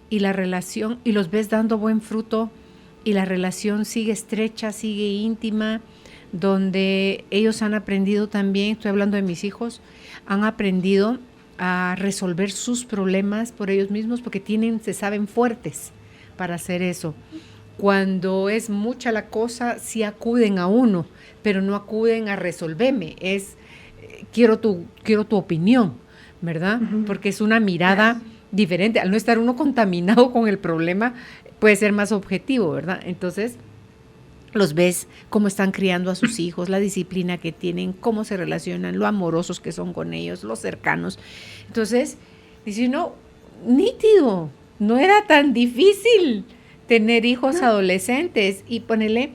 y la relación, y los ves dando buen fruto, y la relación sigue estrecha, sigue íntima, donde ellos han aprendido también, estoy hablando de mis hijos, han aprendido a resolver sus problemas por ellos mismos porque se saben fuertes para hacer eso. Cuando es mucha la cosa, sí acuden a uno, pero no acuden a resolverme, quiero tu opinión, ¿verdad? Uh-huh. Porque es una mirada diferente. Al no estar uno contaminado con el problema, puede ser más objetivo, ¿verdad? Entonces, los ves cómo están criando a sus hijos, la disciplina que tienen, cómo se relacionan, lo amorosos que son con ellos, los cercanos. Entonces, dice uno, nítido, no era tan difícil tener hijos adolescentes. Y ponele,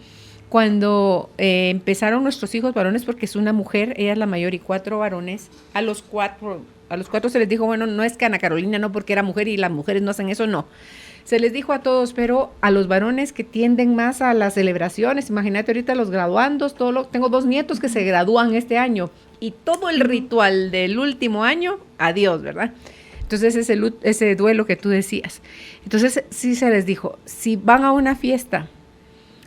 cuando empezaron nuestros hijos varones, porque es una mujer, ella es la mayor, y 4 varones, a los cuatro se les dijo, bueno, no es que Ana Carolina no, porque era mujer y las mujeres no hacen eso, no. Se les dijo a todos, pero a los varones que tienden más a las celebraciones, imagínate ahorita los graduandos, tengo 2 nietos que se gradúan este año, y todo el ritual del último año, adiós, ¿verdad? Entonces ese duelo que tú decías. Entonces sí se les dijo, si van a una fiesta,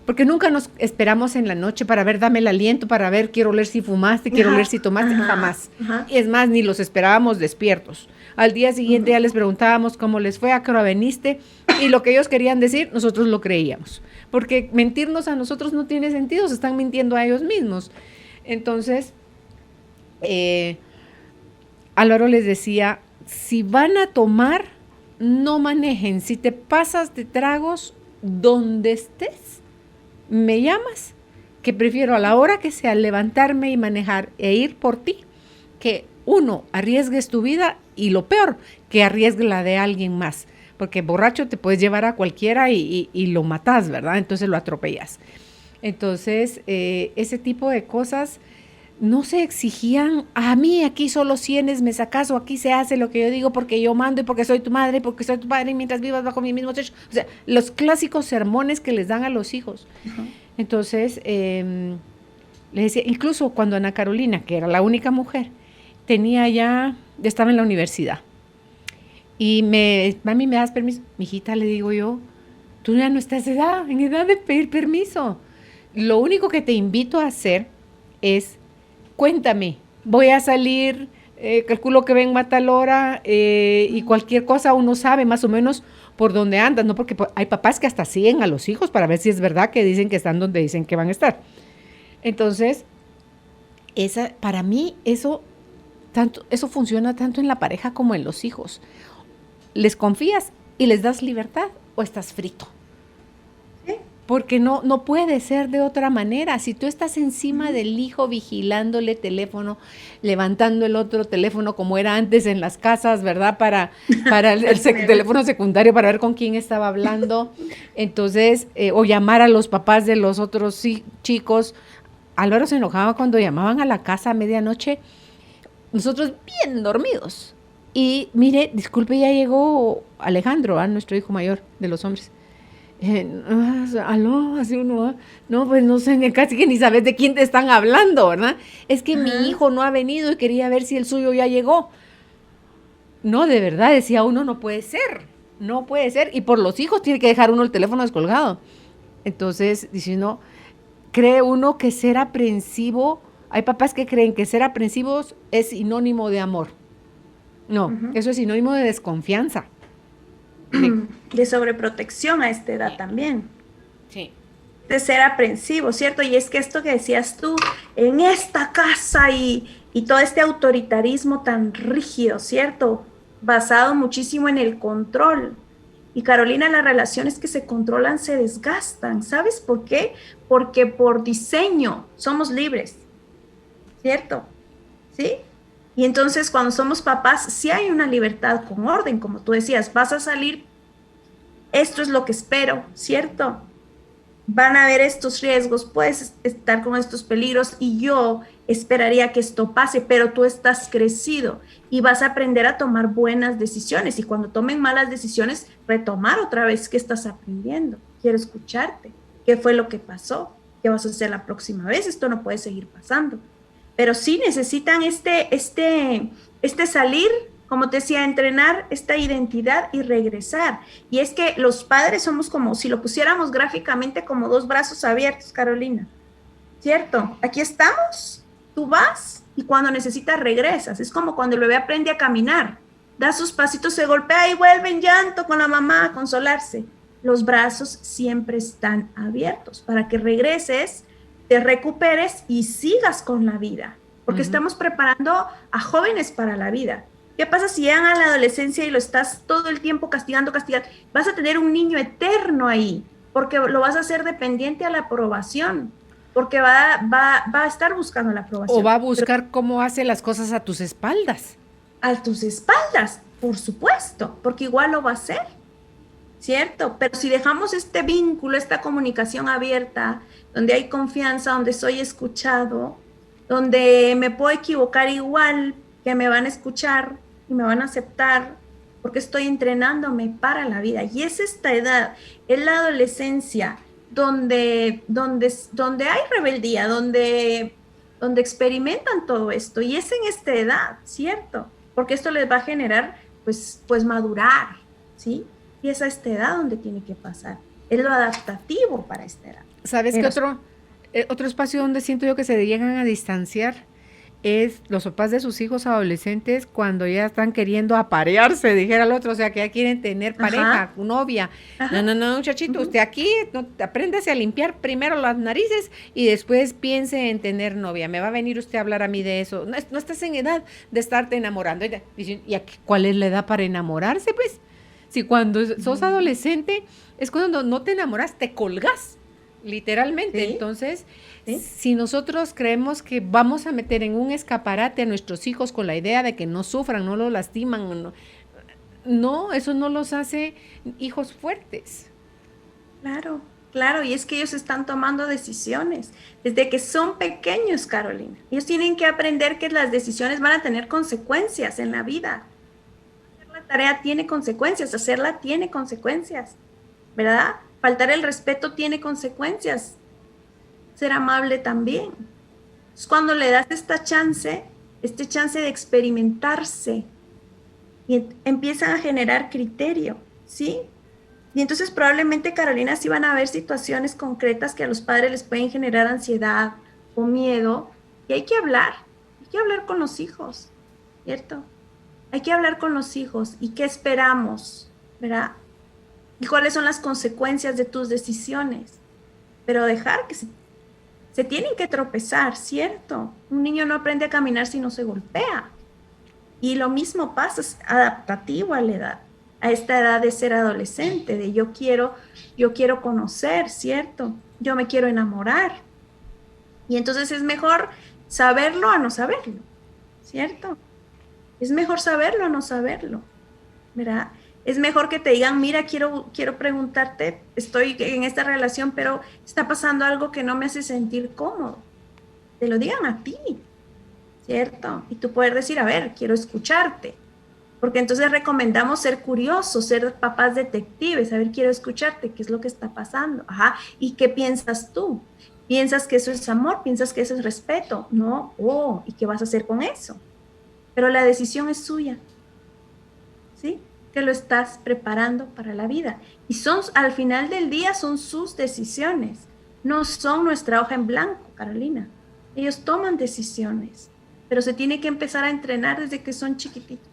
porque nunca nos esperamos en la noche para ver, dame el aliento, para ver, quiero oler si fumaste, quiero oler si tomaste, jamás. Y es más, ni los esperábamos despiertos. Al día siguiente ya les preguntábamos cómo les fue, a qué hora veniste, y lo que ellos querían decir, nosotros lo creíamos. Porque mentirnos a nosotros no tiene sentido, se están mintiendo a ellos mismos. Entonces, Álvaro les decía, si van a tomar, no manejen. Si te pasas de tragos, donde estés, me llamas, que prefiero a la hora que sea levantarme y manejar e ir por ti, que uno, arriesgues tu vida, y lo peor, que arriesgue la de alguien más, porque borracho te puedes llevar a cualquiera y lo matas, ¿verdad? Entonces lo atropellas. Entonces, ese tipo de cosas no se exigían. A mí aquí solo 100 me sacas, o aquí se hace lo que yo digo porque yo mando y porque soy tu madre, porque soy tu padre y mientras vivas bajo mi mismo techo. O sea, los clásicos sermones que les dan a los hijos. Uh-huh. Entonces, le decía, incluso cuando Ana Carolina, que era la única mujer, estaba en la universidad. Y mami, ¿me das permiso? Mijita, le digo yo, tú ya no estás en edad de pedir permiso. Lo único que te invito a hacer cuéntame, voy a salir, calculo que vengo a tal hora, y cualquier cosa uno sabe más o menos por dónde andan, ¿no? Porque hay papás que hasta siguen a los hijos para ver si es verdad que dicen que están donde dicen que van a estar. Entonces, para mí eso funciona tanto en la pareja como en los hijos. ¿Les confías y les das libertad o estás frito? Porque no puede ser de otra manera. Si tú estás encima del hijo vigilándole teléfono, levantando el otro teléfono como era antes en las casas, ¿verdad? Para el teléfono secundario para ver con quién estaba hablando. Entonces, o llamar a los papás de los otros chicos. Álvaro se enojaba cuando llamaban a la casa a medianoche, nosotros bien dormidos. Y mire, disculpe, ya llegó Alejandro, nuestro hijo mayor de los hombres. Aló, así uno, no, pues no sé, casi que ni sabes de quién te están hablando, ¿verdad? Es que mi hijo no ha venido y quería ver si el suyo ya llegó. No, de verdad, decía uno, no puede ser, y por los hijos tiene que dejar uno el teléfono descolgado. Entonces, dice uno, cree uno que ser aprensivo, hay papás que creen que ser aprensivos es sinónimo de amor. No, eso es sinónimo de desconfianza. De sobreprotección a esta edad también. Sí. De ser aprensivo, ¿cierto? Y es que esto que decías tú, en esta casa y todo este autoritarismo tan rígido, ¿cierto? Basado muchísimo en el control. Y Carolina, las relaciones que se controlan se desgastan. ¿Sabes por qué? Porque por diseño somos libres, ¿cierto? ¿Sí? Y entonces cuando somos papás, sí hay una libertad con orden, como tú decías, vas a salir, esto es lo que espero, ¿cierto? Van a haber estos riesgos, puedes estar con estos peligros y yo esperaría que esto pase, pero tú estás crecido y vas a aprender a tomar buenas decisiones y cuando tomen malas decisiones, retomar otra vez qué estás aprendiendo. Quiero escucharte, qué fue lo que pasó, qué vas a hacer la próxima vez, esto no puede seguir pasando. Pero sí necesitan este salir, como te decía, entrenar esta identidad y regresar. Y es que los padres somos como, si lo pusiéramos gráficamente, como dos brazos abiertos, Carolina. ¿Cierto? Aquí estamos, tú vas y cuando necesitas regresas. Es como cuando el bebé aprende a caminar. Da sus pasitos, se golpea y vuelve en llanto con la mamá a consolarse. Los brazos siempre están abiertos para que regreses, te recuperes y sigas con la vida. Porque estamos preparando a jóvenes para la vida. ¿Qué pasa si llegan a la adolescencia y lo estás todo el tiempo castigando? Vas a tener un niño eterno ahí, porque lo vas a hacer dependiente a la aprobación, porque va a estar buscando la aprobación. O va a buscar cómo hace las cosas a tus espaldas. A tus espaldas, por supuesto, porque igual lo va a hacer, ¿cierto? Pero si dejamos este vínculo, esta comunicación abierta, donde hay confianza, donde soy escuchado, donde me puedo equivocar igual, que me van a escuchar y me van a aceptar porque estoy entrenándome para la vida. Y es esta edad, es la adolescencia, donde hay rebeldía, donde experimentan todo esto. Y es en esta edad, ¿cierto? Porque esto les va a generar, pues madurar, ¿sí? Y es a esta edad donde tiene que pasar. Es lo adaptativo para esta edad. ¿Sabes qué otro espacio donde siento yo que se llegan a distanciar? Es los papás de sus hijos adolescentes cuando ya están queriendo aparearse, dijera el otro, o sea, que ya quieren tener pareja, novia. Ajá. No, muchachito, usted aquí apréndase a limpiar primero las narices y después piense en tener novia. Me va a venir usted a hablar a mí de eso. No estás en edad de estarte enamorando. ¿Y cuál es la edad para enamorarse? Pues, si cuando sos adolescente es cuando no te enamoras, te colgas, literalmente. ¿Sí? Entonces... ¿sí? Si nosotros creemos que vamos a meter en un escaparate a nuestros hijos con la idea de que no sufran, no lo lastiman, no, eso no los hace hijos fuertes. Claro, y es que ellos están tomando decisiones desde que son pequeños, Carolina. Ellos tienen que aprender que las decisiones van a tener consecuencias en la vida. Hacer la tarea tiene consecuencias, hacerla tiene consecuencias, ¿verdad? Faltar el respeto tiene consecuencias. Ser amable también. Es cuando le das este chance de experimentarse y empiezan a generar criterio, ¿sí? Y entonces probablemente, Carolina, sí van a haber situaciones concretas que a los padres les pueden generar ansiedad o miedo y hay que hablar con los hijos, ¿cierto? Hay que hablar con los hijos y qué esperamos, ¿verdad? Y cuáles son las consecuencias de tus decisiones, pero dejar que se tienen que tropezar, ¿cierto? Un niño no aprende a caminar si no se golpea. Y lo mismo pasa, es adaptativo a la edad, a esta edad de ser adolescente, de yo quiero conocer, ¿cierto? Yo me quiero enamorar. Y entonces es mejor saberlo a no saberlo, ¿cierto? Es mejor saberlo a no saberlo, ¿verdad? Es mejor que te digan, mira, quiero preguntarte, estoy en esta relación, pero está pasando algo que no me hace sentir cómodo. Te lo digan a ti, ¿cierto? Y tú poder decir, a ver, quiero escucharte. Porque entonces recomendamos ser curiosos, ser papás detectives, a ver, quiero escucharte, ¿qué es lo que está pasando? Ajá, ¿y qué piensas tú? ¿Piensas que eso es amor? ¿Piensas que eso es respeto? No, ¿y qué vas a hacer con eso? Pero la decisión es suya, ¿sí? Que lo estás preparando para la vida. Y al final del día son sus decisiones, no son nuestra hoja en blanco, Carolina. Ellos toman decisiones, pero se tiene que empezar a entrenar desde que son chiquititos.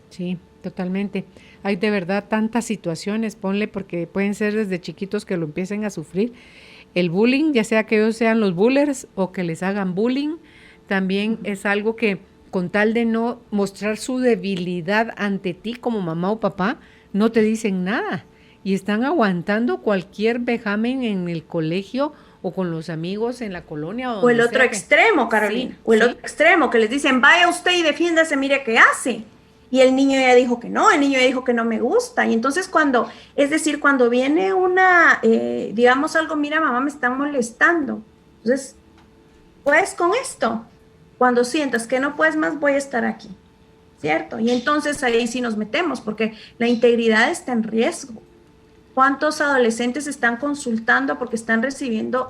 Sí, totalmente. Hay de verdad tantas situaciones, ponle, porque pueden ser desde chiquitos que lo empiecen a sufrir. El bullying, ya sea que ellos sean los bullers o que les hagan bullying, también es algo que con tal de no mostrar su debilidad ante ti como mamá o papá, no te dicen nada y están aguantando cualquier vejamen en el colegio o con los amigos en la colonia o O el donde otro sea que... extremo, Carolina, Sí, o el sí, otro extremo, que les dicen, vaya usted y defiéndase, mire qué hace. Y el niño ya dijo que no, el niño ya dijo que no me gusta. Y entonces cuando, es decir, cuando viene una, digamos algo, mira, mamá, me están molestando. Entonces, pues con esto, cuando sientas que no puedes más, voy a estar aquí, ¿cierto? Y entonces ahí sí nos metemos, porque la integridad está en riesgo. ¿Cuántos adolescentes están consultando porque están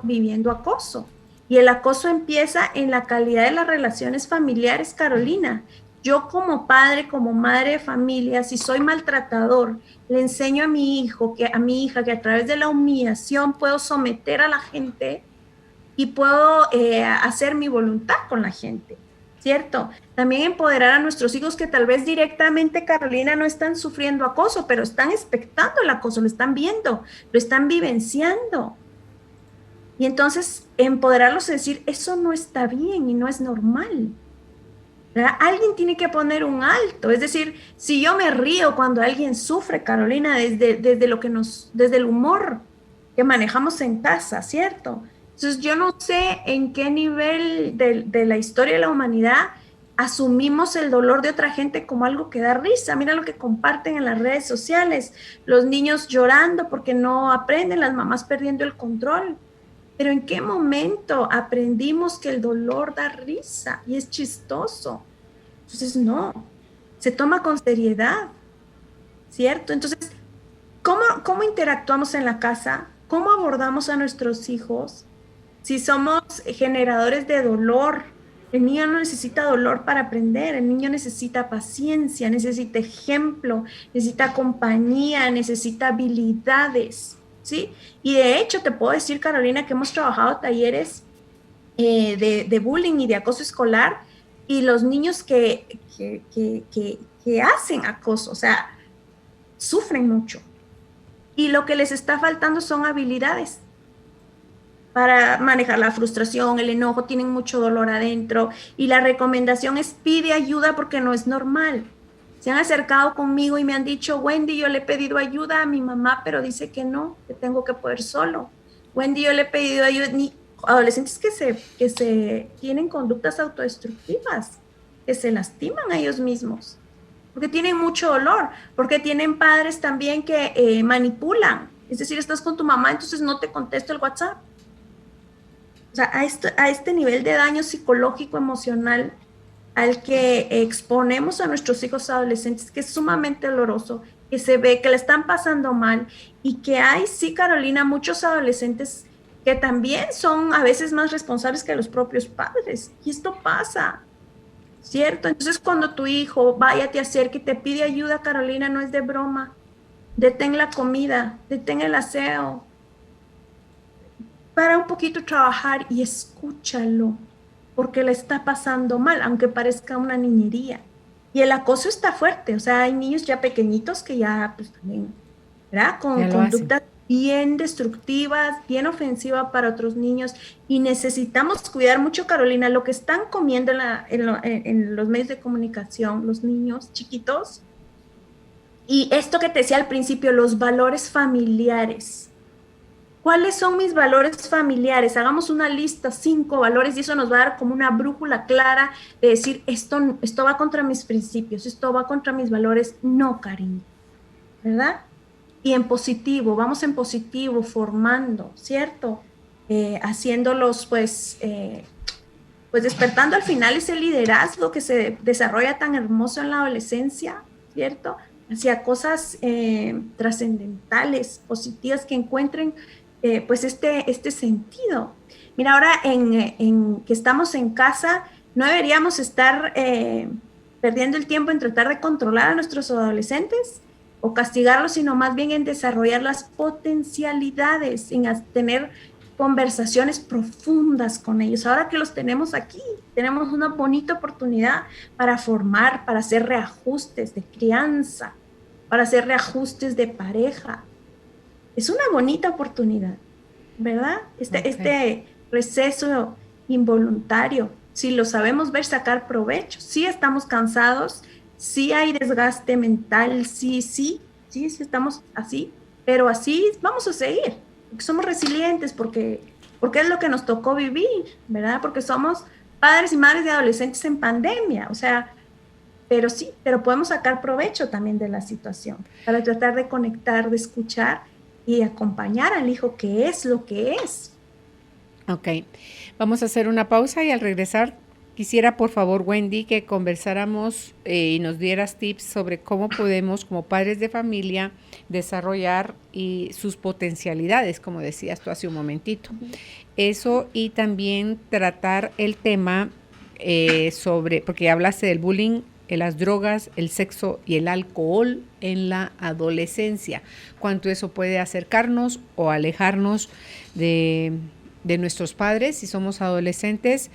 viviendo acoso? Y el acoso empieza en la calidad de las relaciones familiares, Carolina. Yo como padre, como madre de familia, si soy maltratador, le enseño a mi hijo, a mi hija, que a través de la humillación puedo someter a la gente y puedo hacer mi voluntad con la gente, ¿cierto? También empoderar a nuestros hijos que tal vez directamente, Carolina, no están sufriendo acoso, pero están expectando el acoso, lo están viendo, lo están vivenciando. Y entonces empoderarlos y decir, eso no está bien y no es normal. ¿Verdad? Alguien tiene que poner un alto. Es decir, si yo me río cuando alguien sufre, Carolina, desde el humor que manejamos en casa, ¿cierto? Entonces yo no sé en qué nivel de la historia de la humanidad asumimos el dolor de otra gente como algo que da risa. Mira lo que comparten en las redes sociales, los niños llorando porque no aprenden, las mamás perdiendo el control. Pero ¿en qué momento aprendimos que el dolor da risa y es chistoso? Entonces no, se toma con seriedad, ¿cierto? Entonces, ¿cómo interactuamos en la casa? ¿Cómo abordamos a nuestros hijos? Si somos generadores de dolor, el niño no necesita dolor para aprender, el niño necesita paciencia, necesita ejemplo, necesita compañía, necesita habilidades, ¿sí? Y de hecho te puedo decir, Carolina, que hemos trabajado talleres de bullying y de acoso escolar y los niños que hacen acoso, o sea, sufren mucho. Y lo que les está faltando son habilidades para manejar la frustración, el enojo, tienen mucho dolor adentro y la recomendación es pide ayuda porque no es normal. Se han acercado conmigo y me han dicho, Wendy, yo le he pedido ayuda a mi mamá, pero dice que no, que tengo que poder solo. Wendy, yo le he pedido ayuda, adolescentes que se tienen conductas autodestructivas, que se lastiman a ellos mismos, porque tienen mucho dolor, porque tienen padres también que manipulan. Es decir, estás con tu mamá, entonces no te contesto el WhatsApp. O sea, a este nivel de daño psicológico, emocional, al que exponemos a nuestros hijos adolescentes, que es sumamente doloroso, que se ve que le están pasando mal y que hay, sí, Carolina, muchos adolescentes que también son a veces más responsables que los propios padres. Y esto pasa, ¿cierto? Entonces, cuando tu hijo vaya, te acerque y te pide ayuda, Carolina, no es de broma. Detén la comida, detén el aseo, para un poquito trabajar y escúchalo, porque le está pasando mal, aunque parezca una niñería. Y el acoso está fuerte, o sea, hay niños ya pequeñitos que ya, pues también, ¿verdad? Con conductas bien destructivas, bien ofensivas para otros niños, y necesitamos cuidar mucho, Carolina, lo que están comiendo en los medios de comunicación, los niños chiquitos, y esto que te decía al principio, los valores familiares. ¿Cuáles son mis valores familiares? Hagamos una lista, 5 valores, y eso nos va a dar como una brújula clara de decir, esto va contra mis principios, esto va contra mis valores. No, cariño, ¿verdad? Y en positivo, vamos en positivo, formando, ¿cierto? Haciéndolos, pues despertando al final ese liderazgo que se desarrolla tan hermoso en la adolescencia, ¿cierto? Hacia cosas trascendentales, positivas, que encuentren pues este sentido. Mira, ahora en que estamos en casa, no deberíamos estar perdiendo el tiempo en tratar de controlar a nuestros adolescentes o castigarlos, sino más bien en desarrollar las potencialidades, en tener conversaciones profundas con ellos. Ahora que los tenemos aquí, tenemos una bonita oportunidad para formar, para hacer reajustes de crianza, para hacer reajustes de pareja. Es una bonita oportunidad, ¿verdad? Este receso involuntario, si lo sabemos ver, sacar provecho. Sí estamos cansados, sí hay desgaste mental, sí estamos así, pero así vamos a seguir, porque somos resilientes, porque es lo que nos tocó vivir, ¿verdad? Porque somos padres y madres de adolescentes en pandemia, o sea, pero podemos sacar provecho también de la situación, para tratar de conectar, de escuchar y acompañar al hijo, que es lo que es. Ok, vamos a hacer una pausa y al regresar quisiera, por favor, Wendy, que conversáramos y nos dieras tips sobre cómo podemos, como padres de familia, desarrollar sus potencialidades, como decías tú hace un momentito. Eso, y también tratar el tema porque hablaste del bullying, las drogas, el sexo y el alcohol en la adolescencia. Cuánto eso puede acercarnos o alejarnos de nuestros padres si somos adolescentes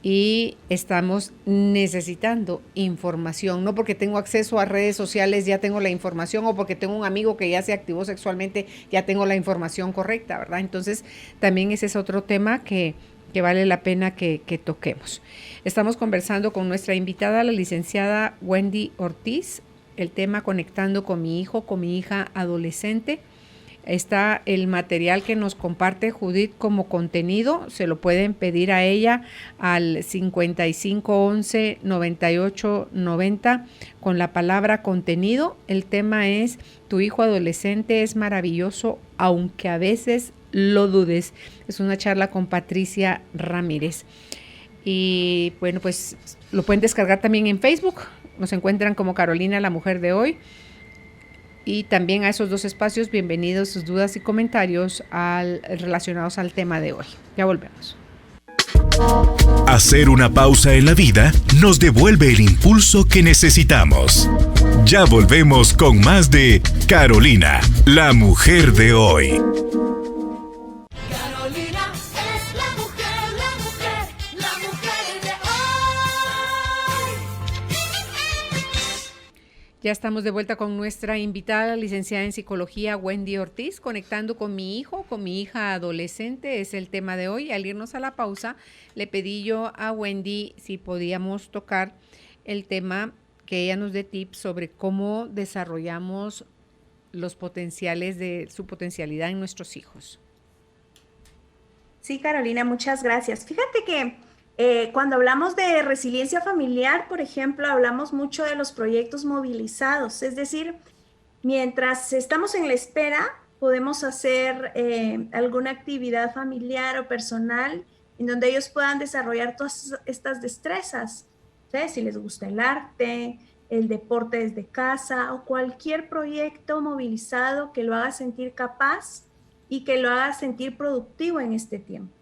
y estamos necesitando información, no porque tengo acceso a redes sociales ya tengo la información, o porque tengo un amigo que ya se activó sexualmente ya tengo la información correcta, ¿verdad? Entonces también ese es otro tema que vale la pena que toquemos. Estamos conversando con nuestra invitada, la licenciada Wendy Ortiz, el tema conectando con mi hijo, con mi hija adolescente. Está el material que nos comparte Judith como contenido, se lo pueden pedir a ella al 5511 9890 con la palabra contenido. El tema es: tu hijo adolescente es maravilloso, aunque a veces lo dudes. Es una charla con Patricia Ramírez. Y bueno, pues lo pueden descargar también en Facebook, nos encuentran como Carolina, la mujer de hoy. Y también a esos dos espacios, bienvenidos sus dudas y comentarios relacionados al tema de hoy. Ya volvemos. Hacer una pausa en la vida nos devuelve el impulso que necesitamos. Ya volvemos con más de Carolina, la mujer de hoy. Ya estamos de vuelta con nuestra invitada, licenciada en psicología, Wendy Ortiz, conectando con mi hijo, con mi hija adolescente, es el tema de hoy. Al irnos a la pausa, le pedí yo a Wendy si podíamos tocar el tema, que ella nos dé tips sobre cómo desarrollamos los potenciales de su potencialidad en nuestros hijos. Sí, Carolina, muchas gracias. Fíjate que cuando hablamos de resiliencia familiar, por ejemplo, hablamos mucho de los proyectos movilizados, es decir, mientras estamos en la espera, podemos hacer alguna actividad familiar o personal en donde ellos puedan desarrollar todas estas destrezas. ¿Sí? Si les gusta el arte, el deporte desde casa o cualquier proyecto movilizado que lo haga sentir capaz y que lo haga sentir productivo en este tiempo.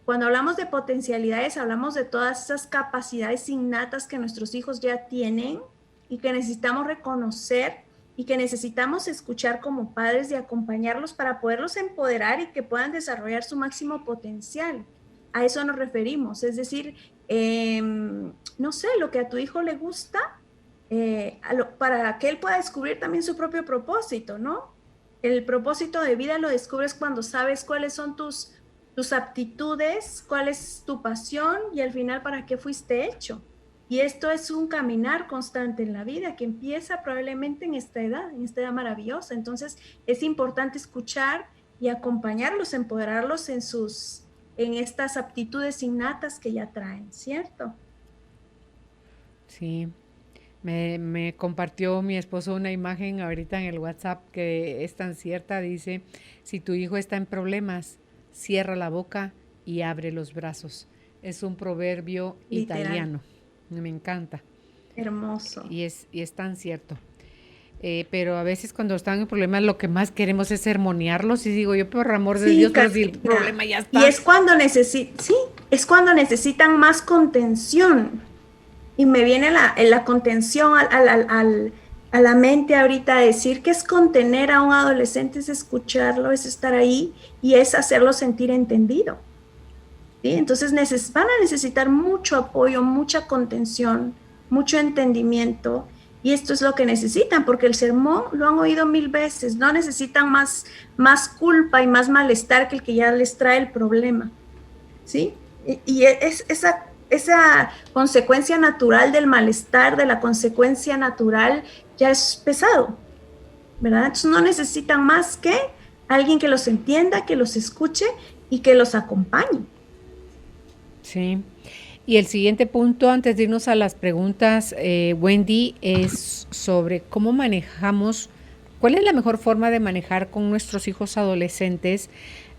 Cuando hablamos de potencialidades, hablamos de todas esas capacidades innatas que nuestros hijos ya tienen y que necesitamos reconocer y que necesitamos escuchar como padres y acompañarlos para poderlos empoderar y que puedan desarrollar su máximo potencial. A eso nos referimos, es decir, no sé, lo que a tu hijo le gusta, para que él pueda descubrir también su propio propósito, ¿no? El propósito de vida lo descubres cuando sabes cuáles son tus aptitudes, cuál es tu pasión y al final para qué fuiste hecho. Y esto es un caminar constante en la vida que empieza probablemente en esta edad maravillosa. Entonces es importante escuchar y acompañarlos, empoderarlos en estas aptitudes innatas que ya traen, ¿cierto? Sí, me compartió mi esposo una imagen ahorita en el WhatsApp que es tan cierta. Dice: si tu hijo está en problemas, cierra la boca y abre los brazos. Es un proverbio literal, italiano. Me encanta. Hermoso. Y es tan cierto. Pero a veces cuando están en problemas lo que más queremos es sermonearlos y digo yo, por amor de Dios, pero si el problema ya está. Y es cuando necesitan más contención. Y me viene la contención a la mente ahorita decir que es contener a un adolescente, es escucharlo, es estar ahí y es hacerlo sentir entendido. ¿Sí? Entonces van a necesitar mucho apoyo, mucha contención, mucho entendimiento, y esto es lo que necesitan, porque el sermón lo han oído 1000 veces, no necesitan más culpa y más malestar que el que ya les trae el problema. ¿Sí? Y es esa consecuencia natural del malestar, de la consecuencia natural, ya es pesado, ¿verdad? Entonces no necesitan más que alguien que los entienda, que los escuche y que los acompañe. Sí. Y el siguiente punto, antes de irnos a las preguntas, Wendy, es sobre cómo manejamos, cuál es la mejor forma de manejar con nuestros hijos adolescentes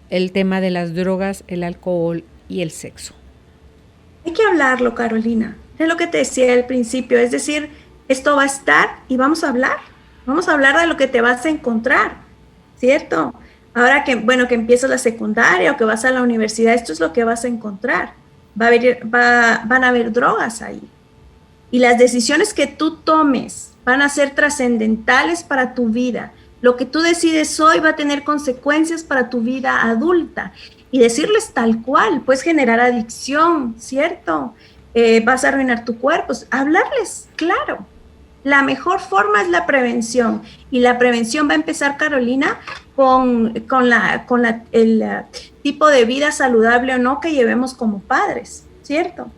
el tema de las drogas, el alcohol y el sexo. Hay que hablarlo, Carolina. Es lo que te decía al principio, es decir, esto va a estar y vamos a hablar de lo que te vas a encontrar, ¿cierto? Ahora que empiezas la secundaria o que vas a la universidad, esto es lo que vas a encontrar. Van a haber drogas ahí. Y las decisiones que tú tomes van a ser trascendentales para tu vida. Lo que tú decides hoy va a tener consecuencias para tu vida adulta. Y decirles tal cual, puedes generar adicción, ¿cierto? Vas a arruinar tu cuerpo. Hablarles, claro. La mejor forma es la prevención. Y la prevención va a empezar, Carolina, con el tipo de vida saludable o no que llevemos como padres, ¿cierto?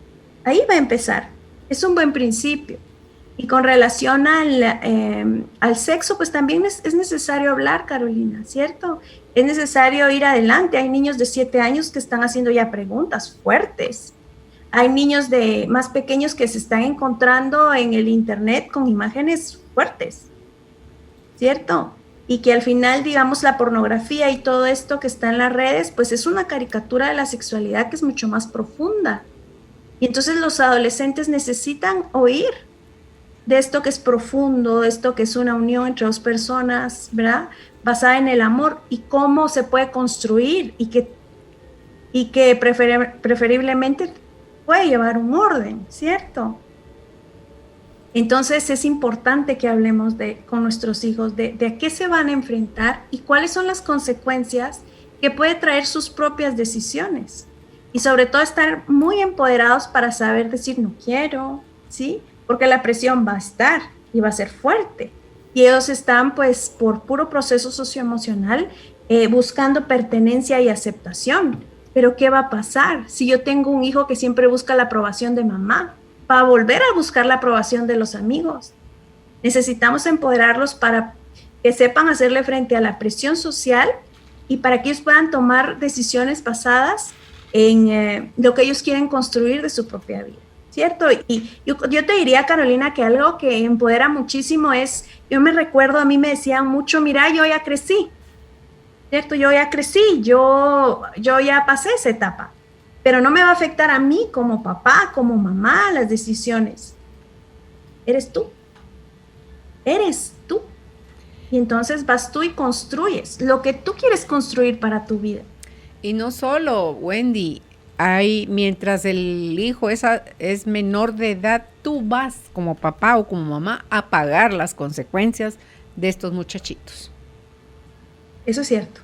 Ahí va a empezar. Es un buen principio. Y con relación al sexo, pues también es necesario hablar, Carolina, ¿cierto? Es necesario ir adelante. Hay niños de 7 años que están haciendo ya preguntas fuertes. Hay niños más pequeños que se están encontrando en el internet con imágenes fuertes, ¿cierto? Y que al final, digamos, la pornografía y todo esto que está en las redes, pues es una caricatura de la sexualidad que es mucho más profunda. Y entonces los adolescentes necesitan oír de esto que es profundo, de esto que es una unión entre dos personas, ¿verdad? Basada en el amor y cómo se puede construir y que preferiblemente puede llevar un orden, ¿cierto? Entonces es importante que hablemos con nuestros hijos de a qué se van a enfrentar y cuáles son las consecuencias que puede traer sus propias decisiones. Y sobre todo estar muy empoderados para saber decir no quiero, ¿sí? Porque la presión va a estar y va a ser fuerte. Y ellos están pues por puro proceso socioemocional buscando pertenencia y aceptación. Pero ¿qué va a pasar si yo tengo un hijo que siempre busca la aprobación de mamá? Va a volver a buscar la aprobación de los amigos. Necesitamos empoderarlos para que sepan hacerle frente a la presión social y para que ellos puedan tomar decisiones basadas en lo que ellos quieren construir de su propia vida, ¿cierto? Y yo te diría, Carolina, que algo que empodera muchísimo es, yo me recuerdo, a mí me decían mucho, mira, yo ya crecí, ¿cierto? Yo ya crecí, yo ya pasé esa etapa, pero no me va a afectar a mí como papá, como mamá, las decisiones. Eres tú. Y entonces vas tú y construyes lo que tú quieres construir para tu vida. Y no solo, Wendy, mientras el hijo es menor de edad, tú vas como papá o como mamá a pagar las consecuencias de estos muchachitos. Eso es cierto.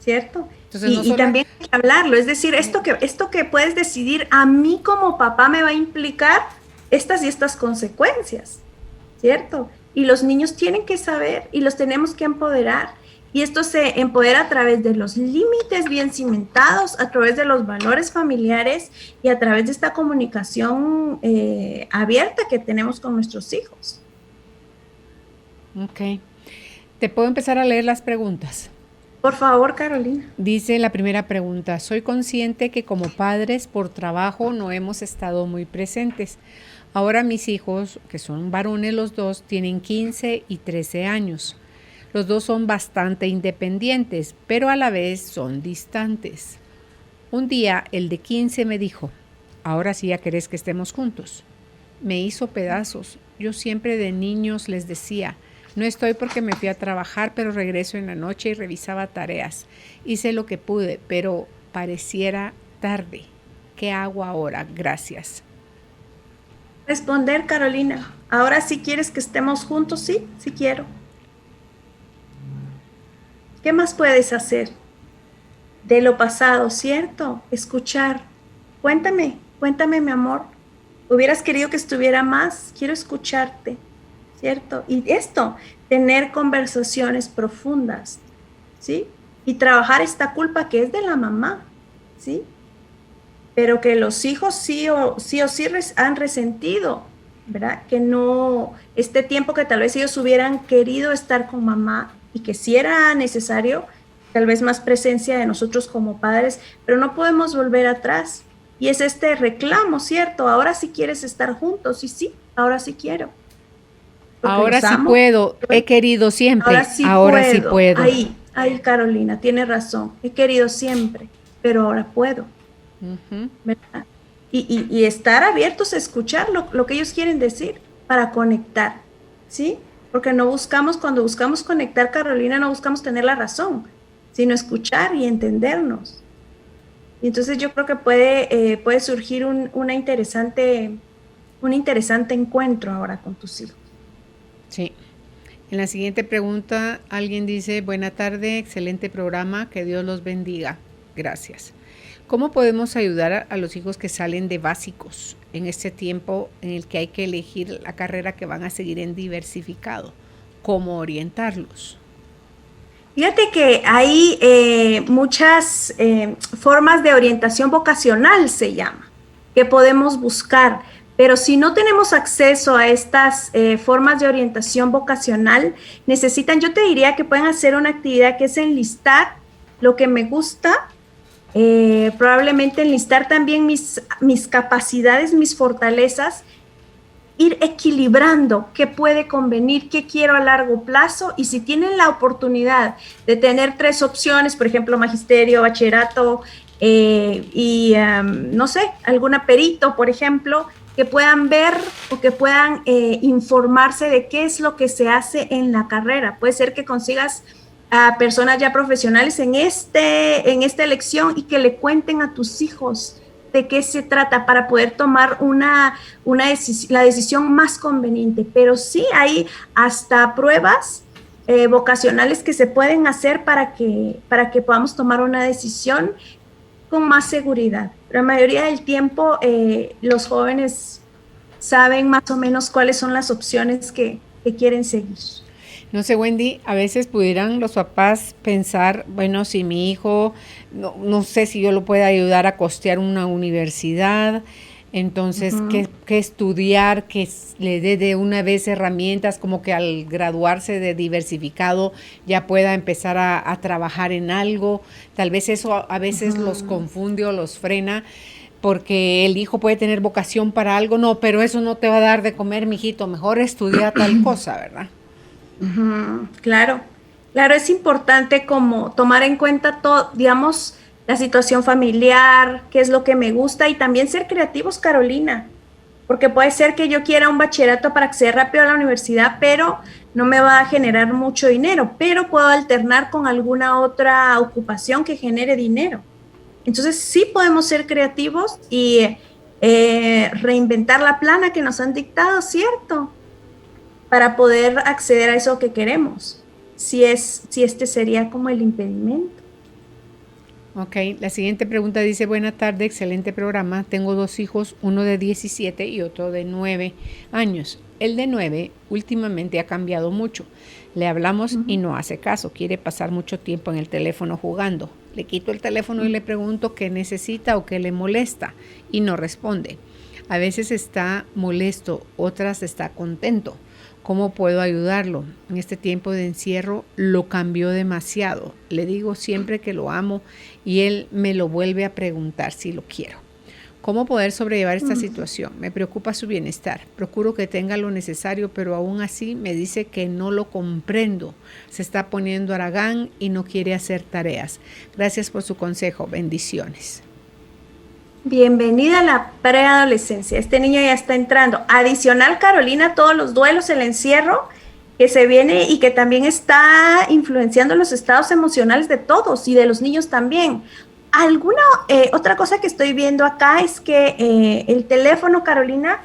¿Cierto? Entonces, y también hay que hablarlo, es decir, esto que puedes decidir a mí como papá me va a implicar estas y estas consecuencias, ¿cierto? Y los niños tienen que saber y los tenemos que empoderar. Y esto se empodera a través de los límites bien cimentados, a través de los valores familiares y a través de esta comunicación abierta que tenemos con nuestros hijos. Ok. ¿Te puedo empezar a leer las preguntas? Por favor, Carolina. Dice la primera pregunta, soy consciente que como padres por trabajo no hemos estado muy presentes. Ahora mis hijos, que son varones los dos, tienen 15 y 13 años. Los dos son bastante independientes, pero a la vez son distantes. Un día el de 15 me dijo, ahora sí ya querés que estemos juntos. Me hizo pedazos. Yo siempre de niños les decía, no estoy porque me fui a trabajar, pero regreso en la noche y revisaba tareas. Hice lo que pude, pero pareciera tarde. ¿Qué hago ahora? Gracias. Responder, Carolina. Ahora sí quieres que estemos juntos, sí, sí quiero. ¿Qué más puedes hacer? De lo pasado, ¿cierto? Escuchar. Cuéntame, mi amor. Hubieras querido que estuviera más. Quiero escucharte, ¿cierto? Y esto, tener conversaciones profundas, ¿sí? Y trabajar esta culpa que es de la mamá, ¿sí? Pero que los hijos sí o sí han resentido, ¿verdad? Que no, este tiempo que tal vez ellos hubieran querido estar con mamá y que sí era necesario, tal vez más presencia de nosotros como padres, pero no podemos volver atrás. Y es este reclamo, ¿cierto? Ahora sí quieres estar juntos, y sí, ahora sí quiero. Ahora sí puedo, he querido siempre, ahora sí puedo. Ahí, Carolina, tiene razón, he querido siempre, pero ahora puedo. ¿Verdad? Y estar abiertos a escuchar lo que ellos quieren decir para conectar, ¿sí? Porque cuando buscamos conectar, Carolina, no buscamos tener la razón, sino escuchar y entendernos. Y entonces yo creo que puede surgir un interesante encuentro ahora con tus hijos. Sí. En la siguiente pregunta, alguien dice, buena tarde, excelente programa, que Dios los bendiga. Gracias. ¿Cómo podemos ayudar a los hijos que salen de básicos en este tiempo en el que hay que elegir la carrera que van a seguir en diversificado? ¿Cómo orientarlos? Fíjate que hay muchas formas de orientación vocacional, se llama, que podemos buscar. Pero si no tenemos acceso a estas formas de orientación vocacional, yo te diría que pueden hacer una actividad que es enlistar lo que me gusta, probablemente enlistar también mis capacidades, mis fortalezas, ir equilibrando qué puede convenir, qué quiero a largo plazo, y si tienen la oportunidad de tener 3 opciones, por ejemplo, magisterio, bachillerato no sé, alguna perito, por ejemplo, que puedan ver o que puedan informarse de qué es lo que se hace en la carrera. Puede ser que consigas a personas ya profesionales en esta elección y que le cuenten a tus hijos de qué se trata para poder tomar la decisión más conveniente. Pero sí hay hasta pruebas vocacionales que se pueden hacer para que podamos tomar una decisión con más seguridad. La mayoría del tiempo los jóvenes saben más o menos cuáles son las opciones que quieren seguir. No sé, Wendy, a veces pudieran los papás pensar, bueno, si mi hijo, no sé si yo lo puedo ayudar a costear una universidad, entonces, ¿qué estudiar? Que le dé de una vez herramientas como que al graduarse de diversificado ya pueda empezar a trabajar en algo. Tal vez eso a veces los confunde o los frena, porque el hijo puede tener vocación para algo. No, pero eso no te va a dar de comer, mijito, mejor estudia tal cosa, ¿verdad? Claro, es importante como tomar en cuenta todo, digamos, la situación familiar, qué es lo que me gusta, y también ser creativos, Carolina, porque puede ser que yo quiera un bachillerato para acceder rápido a la universidad, pero no me va a generar mucho dinero, pero puedo alternar con alguna otra ocupación que genere dinero. Entonces sí podemos ser creativos y reinventar la plana que nos han dictado, ¿cierto?, para poder acceder a eso que queremos, si este sería como el impedimento. Ok, la siguiente pregunta dice, buena tarde, excelente programa, tengo 2 hijos, uno de 17 y otro de 9 años. El de 9 últimamente ha cambiado mucho, le hablamos y no hace caso, quiere pasar mucho tiempo en el teléfono jugando. Le quito el teléfono y le pregunto qué necesita o qué le molesta y no responde. A veces está molesto, otras está contento. ¿Cómo puedo ayudarlo? En este tiempo de encierro lo cambió demasiado. Le digo siempre que lo amo y él me lo vuelve a preguntar si lo quiero. ¿Cómo poder sobrellevar esta situación? Me preocupa su bienestar. Procuro que tenga lo necesario, pero aún así me dice que no lo comprendo. Se está poniendo haragán y no quiere hacer tareas. Gracias por su consejo. Bendiciones. Bienvenida a la preadolescencia. Este niño ya está entrando. Adicional, Carolina, todos los duelos, el encierro que se viene y que también está influenciando los estados emocionales de todos y de los niños también. Otra cosa que estoy viendo acá es que el teléfono, Carolina,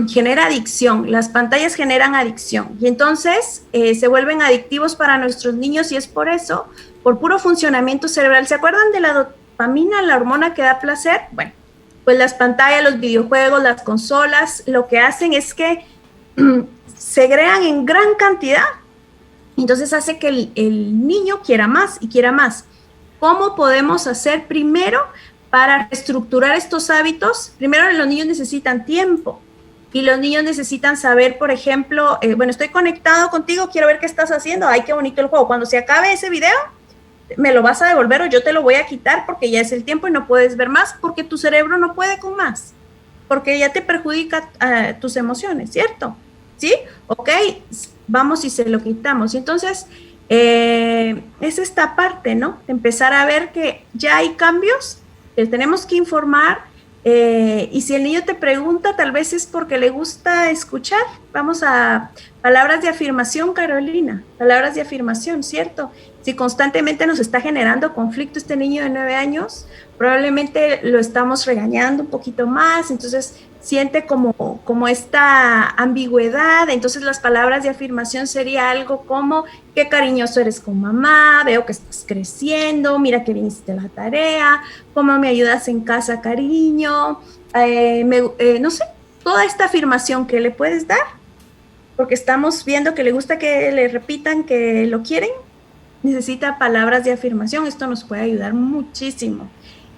genera adicción. Las pantallas generan adicción y entonces se vuelven adictivos para nuestros niños y es por eso, por puro funcionamiento cerebral. ¿Se acuerdan de la dopamina, la hormona que da placer? Bueno, pues las pantallas, los videojuegos, las consolas, lo que hacen es que segregan en gran cantidad. Entonces hace que el niño quiera más y quiera más. ¿Cómo podemos hacer primero para reestructurar estos hábitos? Primero, los niños necesitan tiempo y los niños necesitan saber, por ejemplo, bueno, estoy conectado contigo, quiero ver qué estás haciendo, ay, qué bonito el juego. Cuando se acabe ese video, me lo vas a devolver o yo te lo voy a quitar porque ya es el tiempo y no puedes ver más porque tu cerebro no puede con más, porque ya te perjudica tus emociones, ¿cierto? ¿Sí? Ok, vamos y se lo quitamos. Y entonces, es esta parte, ¿no? Empezar a ver que ya hay cambios, que tenemos que informar, y si el niño te pregunta, tal vez es porque le gusta escuchar. Vamos a palabras de afirmación, Carolina, palabras de afirmación, ¿cierto? Si constantemente nos está generando conflicto este niño de 9 años, probablemente lo estamos regañando un poquito más, entonces siente como esta ambigüedad. Entonces las palabras de afirmación sería algo como: qué cariñoso eres con mamá, veo que estás creciendo, mira que bien hiciste la tarea, cómo me ayudas en casa, cariño, no sé, toda esta afirmación que le puedes dar, porque estamos viendo que le gusta que le repitan que lo quieren, necesita palabras de afirmación. Esto nos puede ayudar muchísimo.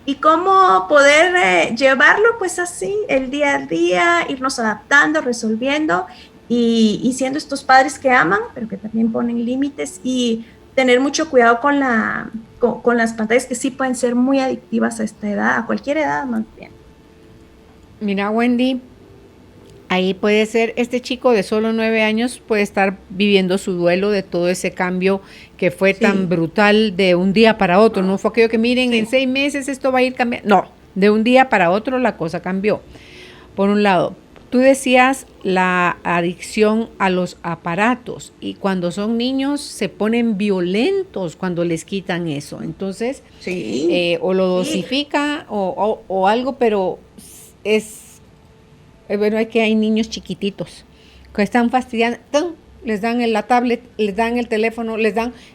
¿Y cómo poder llevarlo? Pues así, el día a día, irnos adaptando, resolviendo y siendo estos padres que aman, pero que también ponen límites, y tener mucho cuidado con las pantallas, que sí pueden ser muy adictivas a esta edad, a cualquier edad más bien. Mira, Wendy, ahí puede ser, este chico de solo 9 años puede estar viviendo su duelo de todo ese cambio que fue tan brutal de un día para otro. No fue aquello que miren, en 6 meses esto va a ir cambiando. No, de un día para otro la cosa cambió. Por un lado, tú decías la adicción a los aparatos, y cuando son niños se ponen violentos cuando les quitan eso. Entonces, o lo dosifica o algo, pero bueno, hay niños chiquititos que están fastidiando, les dan la tablet, les dan el teléfono,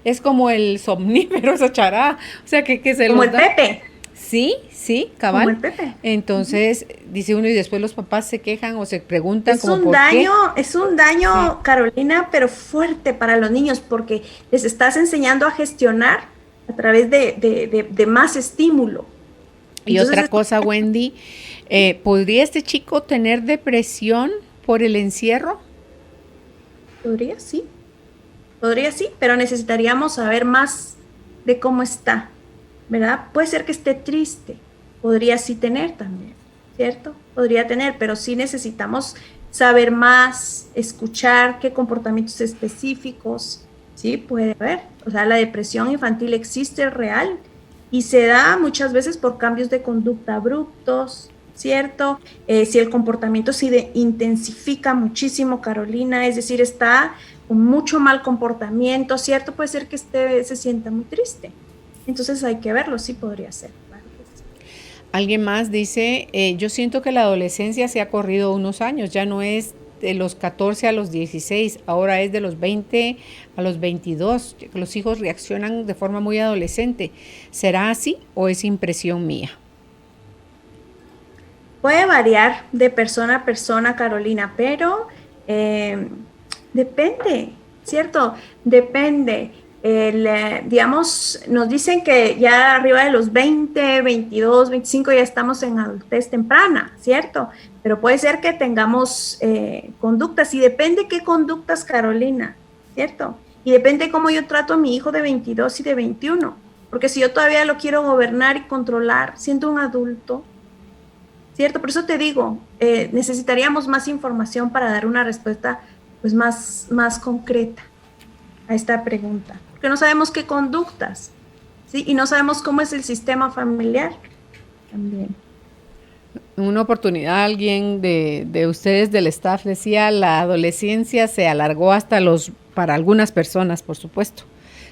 es como el somnífero, esa charada, o sea que se como los el Pepe. Sí, cabal. Como el Pepe. Entonces, dice uno, y después los papás se quejan o se preguntan es un daño, sí, Carolina, pero fuerte para los niños, porque les estás enseñando a gestionar a través de más estímulo. Y entonces, otra cosa, Wendy, ¿podría este chico tener depresión por el encierro? Podría sí, pero necesitaríamos saber más de cómo está, ¿verdad? Puede ser que esté triste, podría sí tener también, ¿cierto? Podría tener, pero sí necesitamos saber más, escuchar qué comportamientos específicos, ¿sí? Puede haber, o sea, la depresión infantil existe, es real, y se da muchas veces por cambios de conducta abruptos, ¿cierto? Si el comportamiento se intensifica muchísimo, Carolina, es decir, está con mucho mal comportamiento, ¿cierto? Puede ser que se sienta muy triste. Entonces hay que verlo, sí podría ser. Claro que sí. Alguien más dice, yo siento que la adolescencia se ha corrido unos años, ya no es de los 14 a los 16, ahora es de los 20 a los 22, los hijos reaccionan de forma muy adolescente. ¿Será así o es impresión mía? Puede variar de persona a persona, Carolina, pero depende, ¿cierto? Depende. Digamos, nos dicen que ya arriba de los 20, 22, 25 ya estamos en adultez temprana, ¿cierto? Pero puede ser que tengamos conductas, y depende qué conductas, Carolina, ¿cierto? Y depende cómo yo trato a mi hijo de 22 y de 21, porque si yo todavía lo quiero gobernar y controlar siendo un adulto, ¿cierto? Por eso te digo, necesitaríamos más información para dar una respuesta pues más concreta a esta pregunta, porque no sabemos qué conductas, ¿sí? Y no sabemos cómo es el sistema familiar también. En una oportunidad alguien de ustedes del staff decía, la adolescencia se alargó para algunas personas, por supuesto,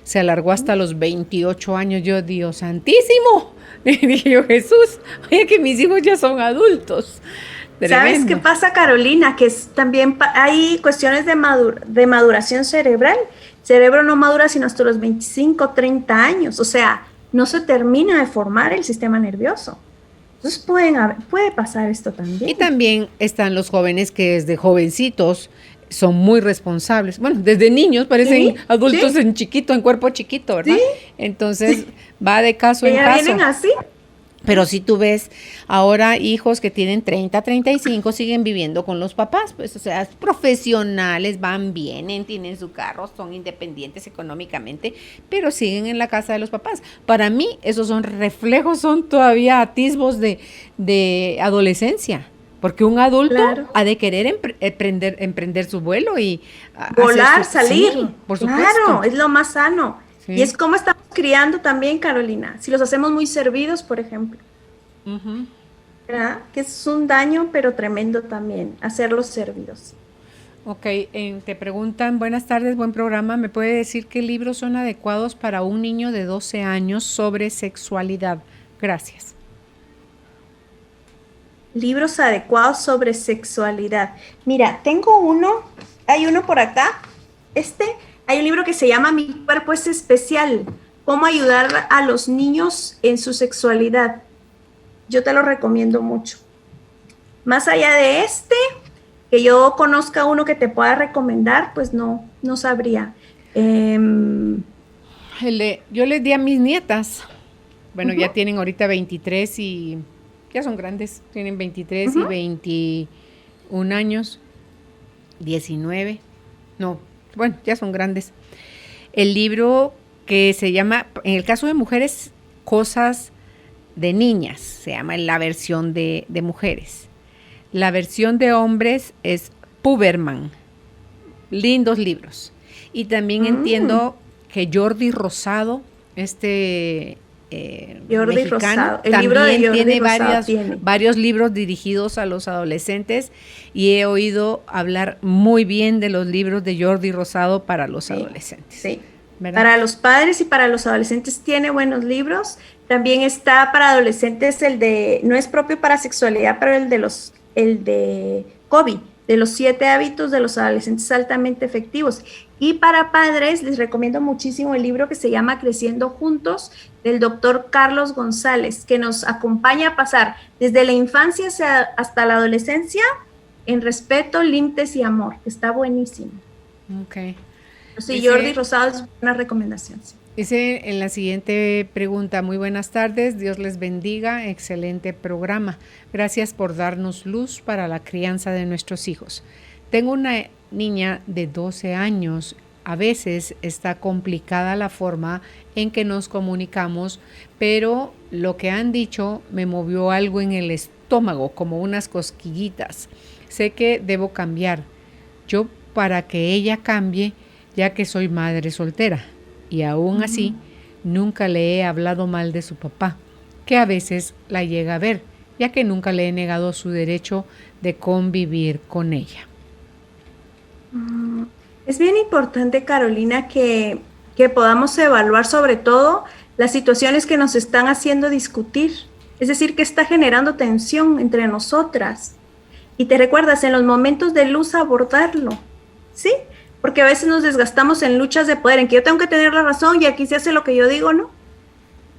se alargó hasta los 28 años. Yo, Dios santísimo, le dije yo, Jesús, oye, que mis hijos ya son adultos. ¿Sabes qué pasa, Carolina? Que también hay cuestiones de maduración cerebral. El cerebro no madura sino hasta los 25, 30 años. O sea, no se termina de formar el sistema nervioso. Entonces puede pasar esto también. Y también están los jóvenes que desde jovencitos son muy responsables. Bueno, desde niños parecen adultos en chiquito, en cuerpo chiquito, ¿verdad? Sí. Entonces va de caso en caso. ¿Vienen así? Pero si tú ves ahora hijos que tienen 30, 35, siguen viviendo con los papás, pues, o sea, profesionales, van, vienen, tienen su carro, son independientes económicamente, pero siguen en la casa de los papás. Para mí, esos son reflejos, son todavía atisbos de adolescencia, porque un adulto ha de querer emprender su vuelo y volar, salir. Sí, por supuesto. Claro, es lo más sano. Sí. Y es como estamos criando también, Carolina, si los hacemos muy servidos, por ejemplo. ¿Verdad? Que es un daño, pero tremendo también, hacerlos servidos. Ok, te preguntan, buenas tardes, buen programa, ¿me puede decir qué libros son adecuados para un niño de 12 años sobre sexualidad? Gracias. Libros adecuados sobre sexualidad. Mira, hay uno por acá, hay un libro que se llama Mi cuerpo es especial, cómo ayudar a los niños en su sexualidad. Yo te lo recomiendo mucho. Más allá de que yo conozca uno que te pueda recomendar, pues no sabría. Yo les di a mis nietas, bueno, ya tienen ahorita 23 y ya son grandes, tienen 23 y 21 años, 19, no, bueno, ya son grandes. El libro que se llama, en el caso de mujeres, Cosas de Niñas, se llama la versión de mujeres. La versión de hombres es Puberman. Lindos libros. Y también entiendo que Jordi Rosado, Jordi mexicano, Rosado. El también libro de Jordi tiene Rosado varios libros dirigidos a los adolescentes y he oído hablar muy bien de los libros de Jordi Rosado para los adolescentes. Sí. ¿Verdad? Para los padres y para los adolescentes tiene buenos libros. También está para adolescentes no es propio para sexualidad, pero el de Covey, de los 7 hábitos de los adolescentes altamente efectivos. Y para padres les recomiendo muchísimo el libro que se llama Creciendo Juntos, del doctor Carlos González, que nos acompaña a pasar desde la infancia hasta la adolescencia en respeto, límites y amor. Está buenísimo. Ok. Sí, Jordi Rosado es una recomendación. Sí. Dice en la siguiente pregunta, muy buenas tardes, Dios les bendiga, excelente programa. Gracias por darnos luz para la crianza de nuestros hijos. Tengo una niña de 12 años, a veces está complicada la forma en que nos comunicamos, pero lo que han dicho me movió algo en el estómago, como unas cosquillitas. Sé que debo cambiar. Yo, para que ella cambie, ya que soy madre soltera, y aún así nunca le he hablado mal de su papá, que a veces la llega a ver, ya que nunca le he negado su derecho de convivir con ella. Es bien importante, Carolina, que podamos evaluar sobre todo las situaciones que nos están haciendo discutir, es decir, que está generando tensión entre nosotras. Y te recuerdas, en los momentos de luz abordarlo, ¿sí? Porque a veces nos desgastamos en luchas de poder, en que yo tengo que tener la razón y aquí se hace lo que yo digo, ¿no?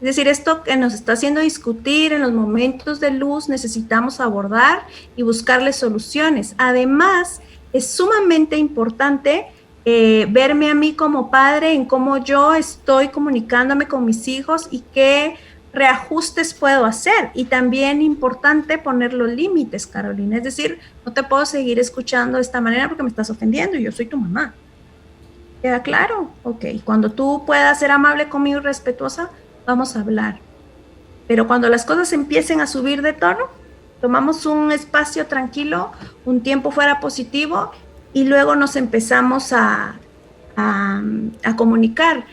Es decir, esto que nos está haciendo discutir en los momentos de luz necesitamos abordar y buscarle soluciones. Además, es sumamente importante verme a mí como padre en cómo yo estoy comunicándome con mis hijos y qué reajustes puedo hacer. Y también importante poner los límites, Carolina. Es decir, no te puedo seguir escuchando de esta manera porque me estás ofendiendo y yo soy tu mamá. ¿Queda claro? Ok. Cuando tú puedas ser amable conmigo y respetuosa, vamos a hablar. Pero cuando las cosas empiecen a subir de tono, tomamos un espacio tranquilo, un tiempo fuera positivo y luego nos empezamos a comunicar.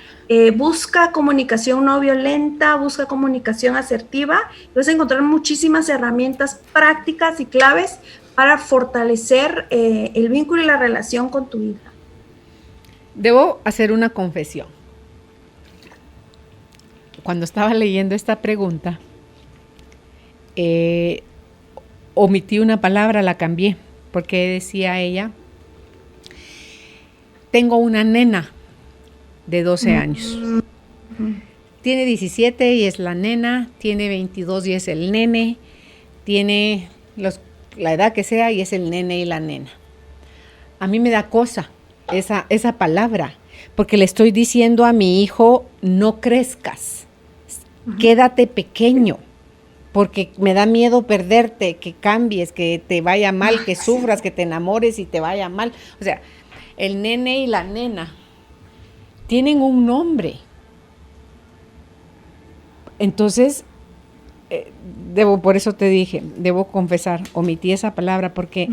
Busca comunicación no violenta, busca comunicación asertiva. Vas a encontrar muchísimas herramientas prácticas y claves para fortalecer el vínculo y la relación con tu hija. Debo hacer una confesión. Cuando estaba leyendo esta pregunta, omití una palabra, la cambié, porque decía ella, tengo una nena de 12 años. Tiene 17 y es la nena, tiene 22 y es el nene, tiene la edad que sea y es el nene y la nena. A mí me da cosa esa palabra, porque le estoy diciendo a mi hijo, no crezcas, quédate pequeño, porque me da miedo perderte, que cambies, que te vaya mal, que sufras, que te enamores y te vaya mal. O sea, el nene y la nena tienen un nombre. Entonces, por eso te dije, debo confesar, omití esa palabra porque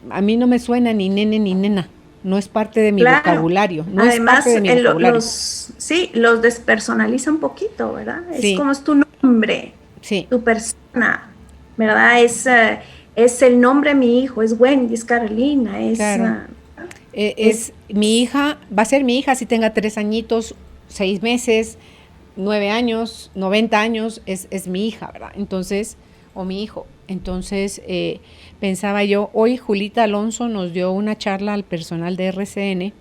a mí no me suena ni nene ni nena. No es parte de mi vocabulario. No Además, es parte de mi vocabulario. los despersonaliza un poquito, ¿verdad? Sí. Es como es tu nombre, sí. Tu persona, ¿verdad? Es el nombre de mi hijo, es Wendy, es Carolina, es... Claro. Es mi hija, va a ser mi hija si tenga 3 añitos, 6 meses, 9 años, 90 años, es mi hija, ¿verdad? Entonces, o mi hijo. Entonces, pensaba yo, hoy Julita Alonso nos dio una charla al personal de RCN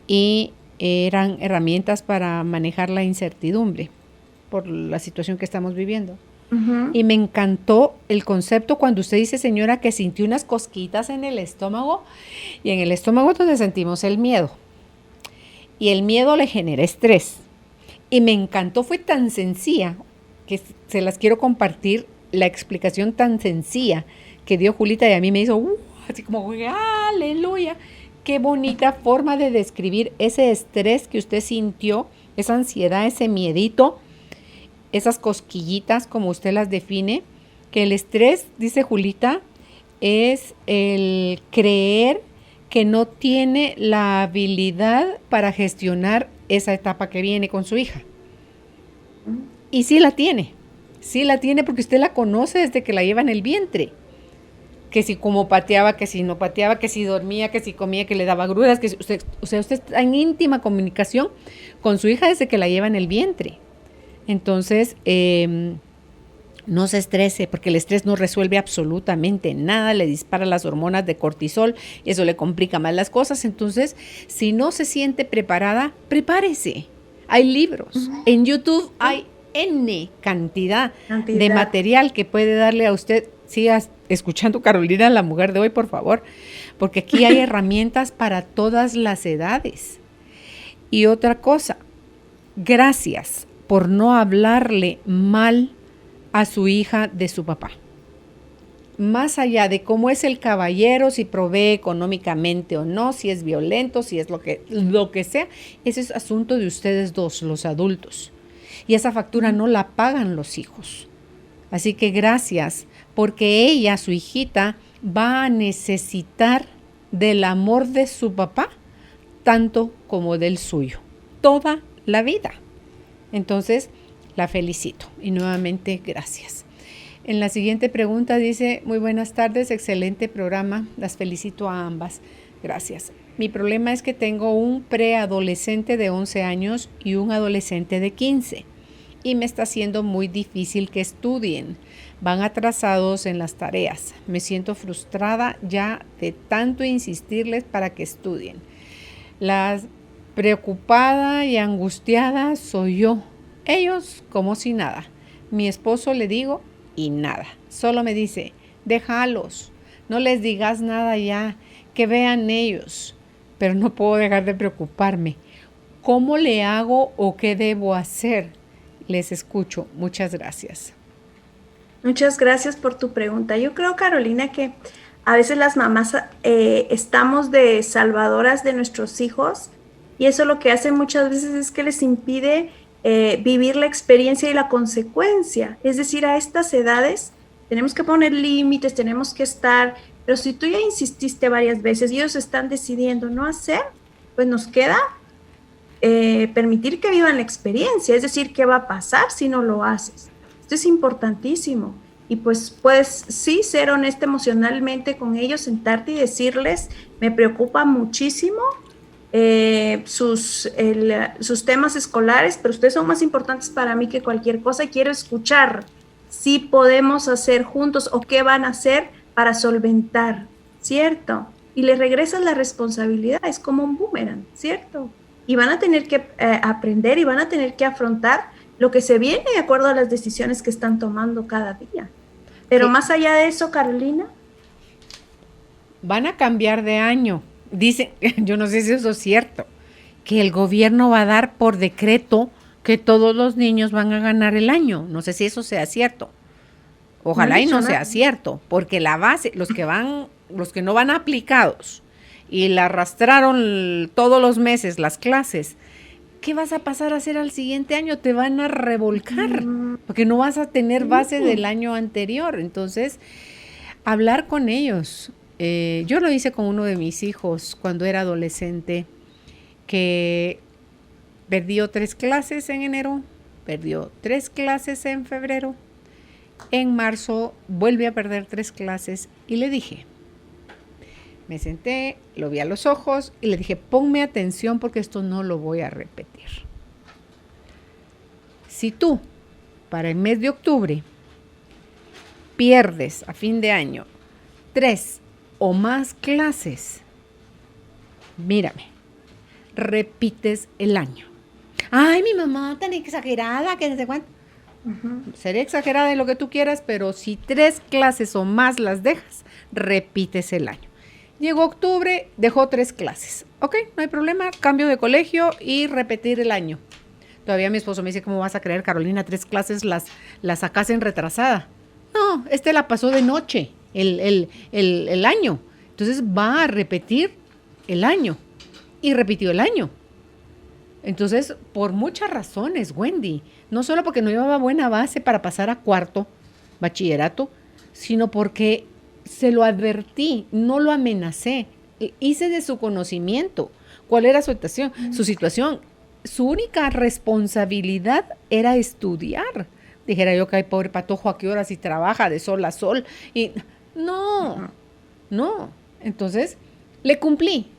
y eran herramientas para manejar la incertidumbre por la situación que estamos viviendo. Y me encantó el concepto cuando usted dice, señora, que sintió unas cosquitas en el estómago, y en el estómago es donde sentimos el miedo. Y el miedo le genera estrés. Y me encantó, fue tan sencilla, que se las quiero compartir, la explicación tan sencilla que dio Julita, y a mí me hizo, así como, aleluya, qué bonita forma de describir ese estrés que usted sintió, esa ansiedad, ese miedito, esas cosquillitas, como usted las define, que el estrés, dice Julita, es el creer que no tiene la habilidad para gestionar esa etapa que viene con su hija. Y sí la tiene porque usted la conoce desde que la lleva en el vientre. Que si como pateaba, que si no pateaba, que si dormía, que si comía, que le daba grudas, que usted está en íntima comunicación con su hija desde que la lleva en el vientre. Entonces, no se estrese, porque el estrés no resuelve absolutamente nada, le dispara las hormonas de cortisol y eso le complica más las cosas. Entonces, si no se siente preparada, prepárese. Hay libros, en YouTube hay N cantidad de material que puede darle a usted. Siga escuchando Carolina, la mujer de hoy, por favor, porque aquí hay herramientas para todas las edades. Y otra cosa, gracias por no hablarle mal a su hija de su papá. Más allá de cómo es el caballero, si provee económicamente o no, si es violento, si es lo que sea, ese es asunto de ustedes dos, los adultos. Y esa factura no la pagan los hijos. Así que gracias, porque ella, su hijita, va a necesitar del amor de su papá, tanto como del suyo, toda la vida. Entonces, la felicito y nuevamente gracias. En la siguiente pregunta dice, muy buenas tardes, excelente programa, las felicito a ambas, gracias. Mi problema es que tengo un preadolescente de 11 años y un adolescente de 15 y me está haciendo muy difícil que estudien. Van atrasados en las tareas. Me siento frustrada ya de tanto insistirles para que estudien. La preocupada y angustiada soy yo. Ellos como si nada. Mi esposo le digo y nada. Solo me dice, déjalos, no les digas nada ya, que vean ellos. Pero no puedo dejar de preocuparme. ¿Cómo le hago o qué debo hacer? Les escucho. Muchas gracias. Muchas gracias por tu pregunta. Yo creo, Carolina, que a veces las mamás estamos de salvadoras de nuestros hijos y eso lo que hace muchas veces es que les impide vivir la experiencia y la consecuencia. Es decir, a estas edades tenemos que poner límites, tenemos que estar, pero si tú ya insististe varias veces y ellos están decidiendo no hacer, pues nos queda permitir que vivan la experiencia, es decir, ¿qué va a pasar si no lo haces? Esto es importantísimo y pues puedes sí ser honesta emocionalmente con ellos, sentarte y decirles, me preocupa muchísimo sus temas escolares, pero ustedes son más importantes para mí que cualquier cosa y quiero escuchar sí podemos hacer juntos o qué van a hacer para solventar, ¿cierto? Y les regresas la responsabilidad, es como un boomerang, ¿cierto? Y van a tener que aprender y van a tener que afrontar lo que se viene de acuerdo a las decisiones que están tomando cada día. Pero Sí. más allá de eso, Carolina. Van a cambiar de año. Dicen, yo no sé si eso es cierto, que el gobierno va a dar por decreto que todos los niños van a ganar el año. No sé si eso sea cierto. Ojalá y no sea cierto, porque la base, los que no van aplicados y la arrastraron todos los meses las clases, ¿qué vas a pasar a hacer al siguiente año? Te van a revolcar, porque no vas a tener base del año anterior. Entonces, hablar con ellos. Yo lo hice con uno de mis hijos cuando era adolescente, que perdió 3 clases en enero, perdió 3 clases en febrero, en marzo vuelve a perder 3 clases y le dije, me senté, lo vi a los ojos y le dije, ponme atención porque esto no lo voy a repetir. Si tú, para el mes de octubre, pierdes a fin de año 3 o más clases, mírame, repites el año. Ay, mi mamá tan exagerada, que no sé cuánto. Sería exagerada en lo que tú quieras, pero si 3 clases o más las dejas, repites el año. Llegó octubre, dejó 3 clases. Ok, no hay problema, cambio de colegio y repetir el año. Todavía mi esposo me dice, ¿cómo vas a creer, Carolina? 3 clases las sacas en retrasada. No, la pasó de noche, el año. Entonces va a repetir el año. Y repitió el año. Entonces, por muchas razones, Wendy, no solo porque no llevaba buena base para pasar a 4º bachillerato, sino porque se lo advertí, no lo amenacé, hice de su conocimiento cuál era su situación. Su única responsabilidad era estudiar. Dijera yo que hay pobre patojo, ¿a qué horas? Y trabaja de sol a sol. Y no. Entonces, le cumplí.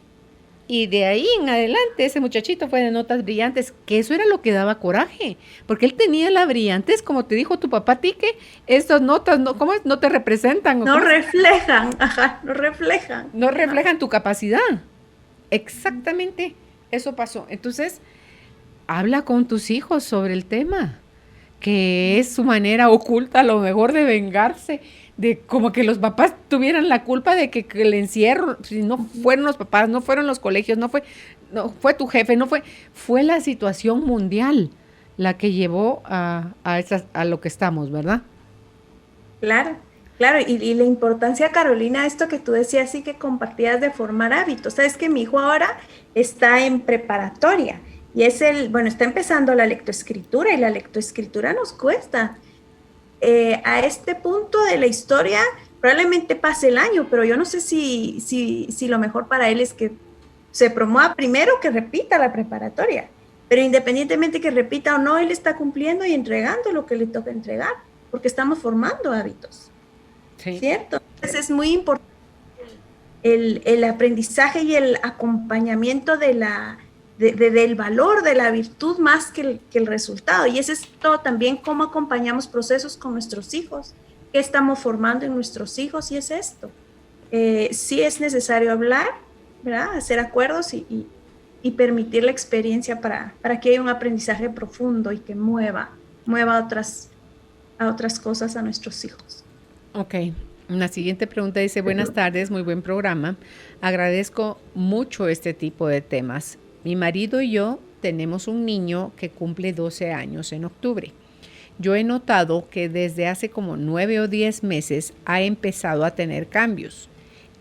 Y de ahí en adelante ese muchachito fue de notas brillantes, que eso era lo que daba coraje, porque él tenía la brillantez, como te dijo tu papá, ti que estas notas no, ¿cómo es? No te representan. No reflejan, no reflejan. No reflejan tu capacidad. Exactamente, eso pasó. Entonces, habla con tus hijos sobre el tema, que es su manera oculta a lo mejor de vengarse, de como que los papás tuvieran la culpa de que el encierro, si no fueron los papás, no fueron los colegios, no fue tu jefe, fue la situación mundial la que llevó a lo que estamos, ¿verdad? Claro, y la importancia, Carolina, esto que tú decías y que compartías de formar hábitos. Sabes que mi hijo ahora está en preparatoria y está empezando la lectoescritura y la lectoescritura nos cuesta. A este punto de la historia probablemente pase el año, pero yo no sé si lo mejor para él es que se promueva primero, que repita la preparatoria, pero independientemente que repita o no, él está cumpliendo y entregando lo que le toca entregar, porque estamos formando hábitos, sí. ¿Cierto? Entonces es muy importante el aprendizaje y el acompañamiento del valor de la virtud más que el resultado. Y ese es todo también cómo acompañamos procesos con nuestros hijos, qué estamos formando en nuestros hijos, y es esto. Sí es necesario hablar, ¿verdad? Hacer acuerdos y permitir la experiencia para que haya un aprendizaje profundo y que mueva a otras cosas a nuestros hijos. Ok. Una siguiente pregunta dice, buenas tardes, muy buen programa. Agradezco mucho este tipo de temas. Mi marido y yo tenemos un niño que cumple 12 años en octubre. Yo he notado que desde hace como 9 o 10 meses ha empezado a tener cambios.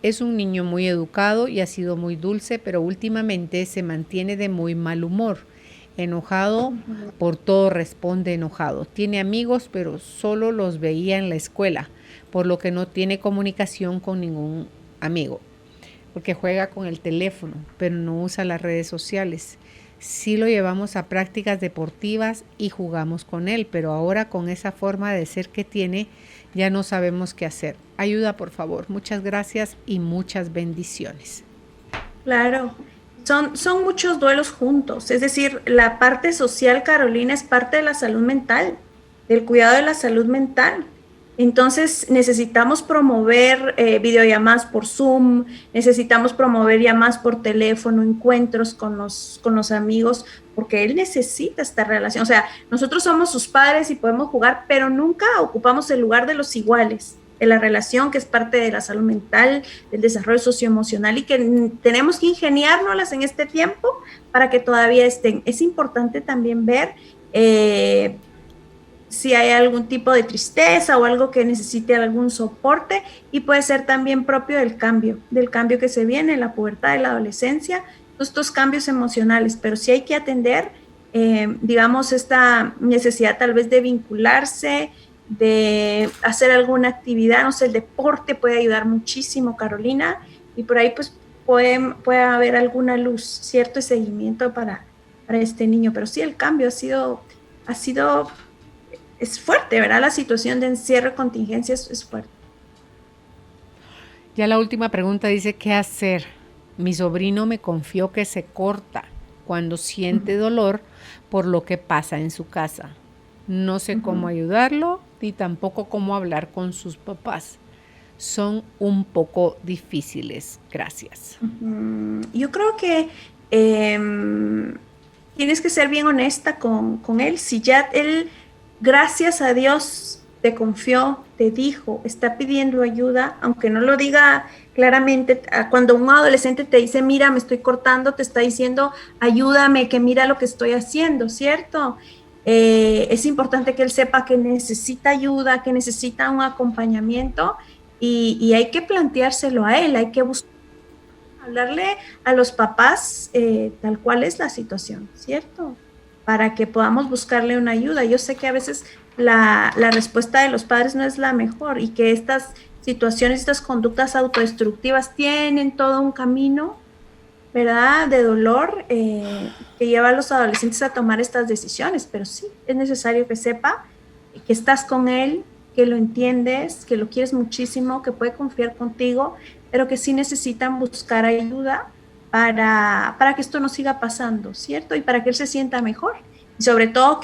Es un niño muy educado y ha sido muy dulce, pero últimamente se mantiene de muy mal humor. Enojado por todo, responde enojado. Tiene amigos, pero solo los veía en la escuela, por lo que no tiene comunicación con ningún amigo. Porque juega con el teléfono, pero no usa las redes sociales. Sí lo llevamos a prácticas deportivas y jugamos con él, pero ahora con esa forma de ser que tiene, ya no sabemos qué hacer. Ayuda, por favor. Muchas gracias y muchas bendiciones. Claro, son muchos duelos juntos. Es decir, la parte social, Carolina, es parte de la salud mental. del cuidado de la salud mental. Entonces necesitamos promover videollamadas por Zoom, necesitamos promover llamadas por teléfono, encuentros con los amigos, porque él necesita esta relación. O sea, nosotros somos sus padres y podemos jugar, pero nunca ocupamos el lugar de los iguales, de la relación que es parte de la salud mental, del desarrollo socioemocional y que tenemos que ingeniárnoslas en este tiempo para que todavía estén. Es importante también ver si hay algún tipo de tristeza o algo que necesite algún soporte, y puede ser también propio del cambio que se viene en la pubertad, en la adolescencia, estos cambios emocionales, pero sí hay que atender, digamos, esta necesidad tal vez de vincularse, de hacer alguna actividad, no sé, el deporte puede ayudar muchísimo, Carolina, y por ahí pues puede haber alguna luz, cierto, y seguimiento para este niño, pero sí el cambio ha sido es fuerte, ¿verdad? La situación de encierro, contingencia es fuerte. Ya la última pregunta dice, ¿qué hacer? Mi sobrino me confió que se corta cuando siente dolor por lo que pasa en su casa. No sé cómo ayudarlo, ni tampoco cómo hablar con sus papás. Son un poco difíciles. Gracias. Yo creo que tienes que ser bien honesta con él. Si ya él, gracias a Dios, te confió, te dijo, está pidiendo ayuda, aunque no lo diga claramente, cuando un adolescente te dice, mira, me estoy cortando, te está diciendo, ayúdame, que mira lo que estoy haciendo, ¿cierto? Es importante que él sepa que necesita ayuda, que necesita un acompañamiento, y hay que planteárselo a él, hay que hablarle a los papás tal cual es la situación, ¿cierto? Para que podamos buscarle una ayuda. Yo sé que a veces la respuesta de los padres no es la mejor, y que estas situaciones, estas conductas autodestructivas tienen todo un camino, ¿verdad?, de dolor que lleva a los adolescentes a tomar estas decisiones, pero sí, es necesario que sepa que estás con él, que lo entiendes, que lo quieres muchísimo, que puede confiar contigo, pero que sí necesitan buscar ayuda para que esto no siga pasando, ¿cierto? Y para que él se sienta mejor. Y sobre todo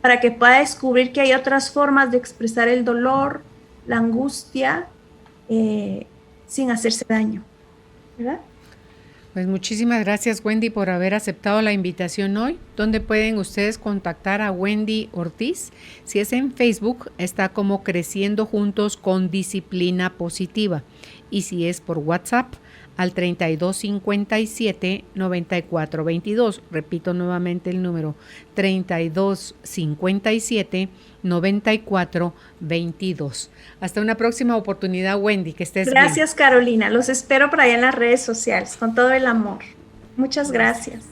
para que pueda descubrir que hay otras formas de expresar el dolor, la angustia, sin hacerse daño, ¿verdad? Pues muchísimas gracias, Wendy, por haber aceptado la invitación hoy. ¿Dónde pueden ustedes contactar a Wendy Ortiz? Si es en Facebook, está como Creciendo Juntos con Disciplina Positiva. Y si es por WhatsApp, al 3257-9422. Repito nuevamente el número, 3257-9422. Hasta una próxima oportunidad, Wendy, que estés bien. Gracias, Carolina. Los espero por allá en las redes sociales, con todo el amor. Muchas gracias.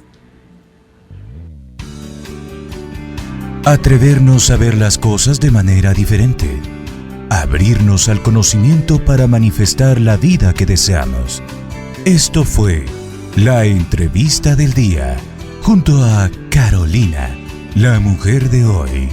Atrevernos a ver las cosas de manera diferente. Abrirnos al conocimiento para manifestar la vida que deseamos. Esto fue la entrevista del día, junto a Carolina, la mujer de hoy.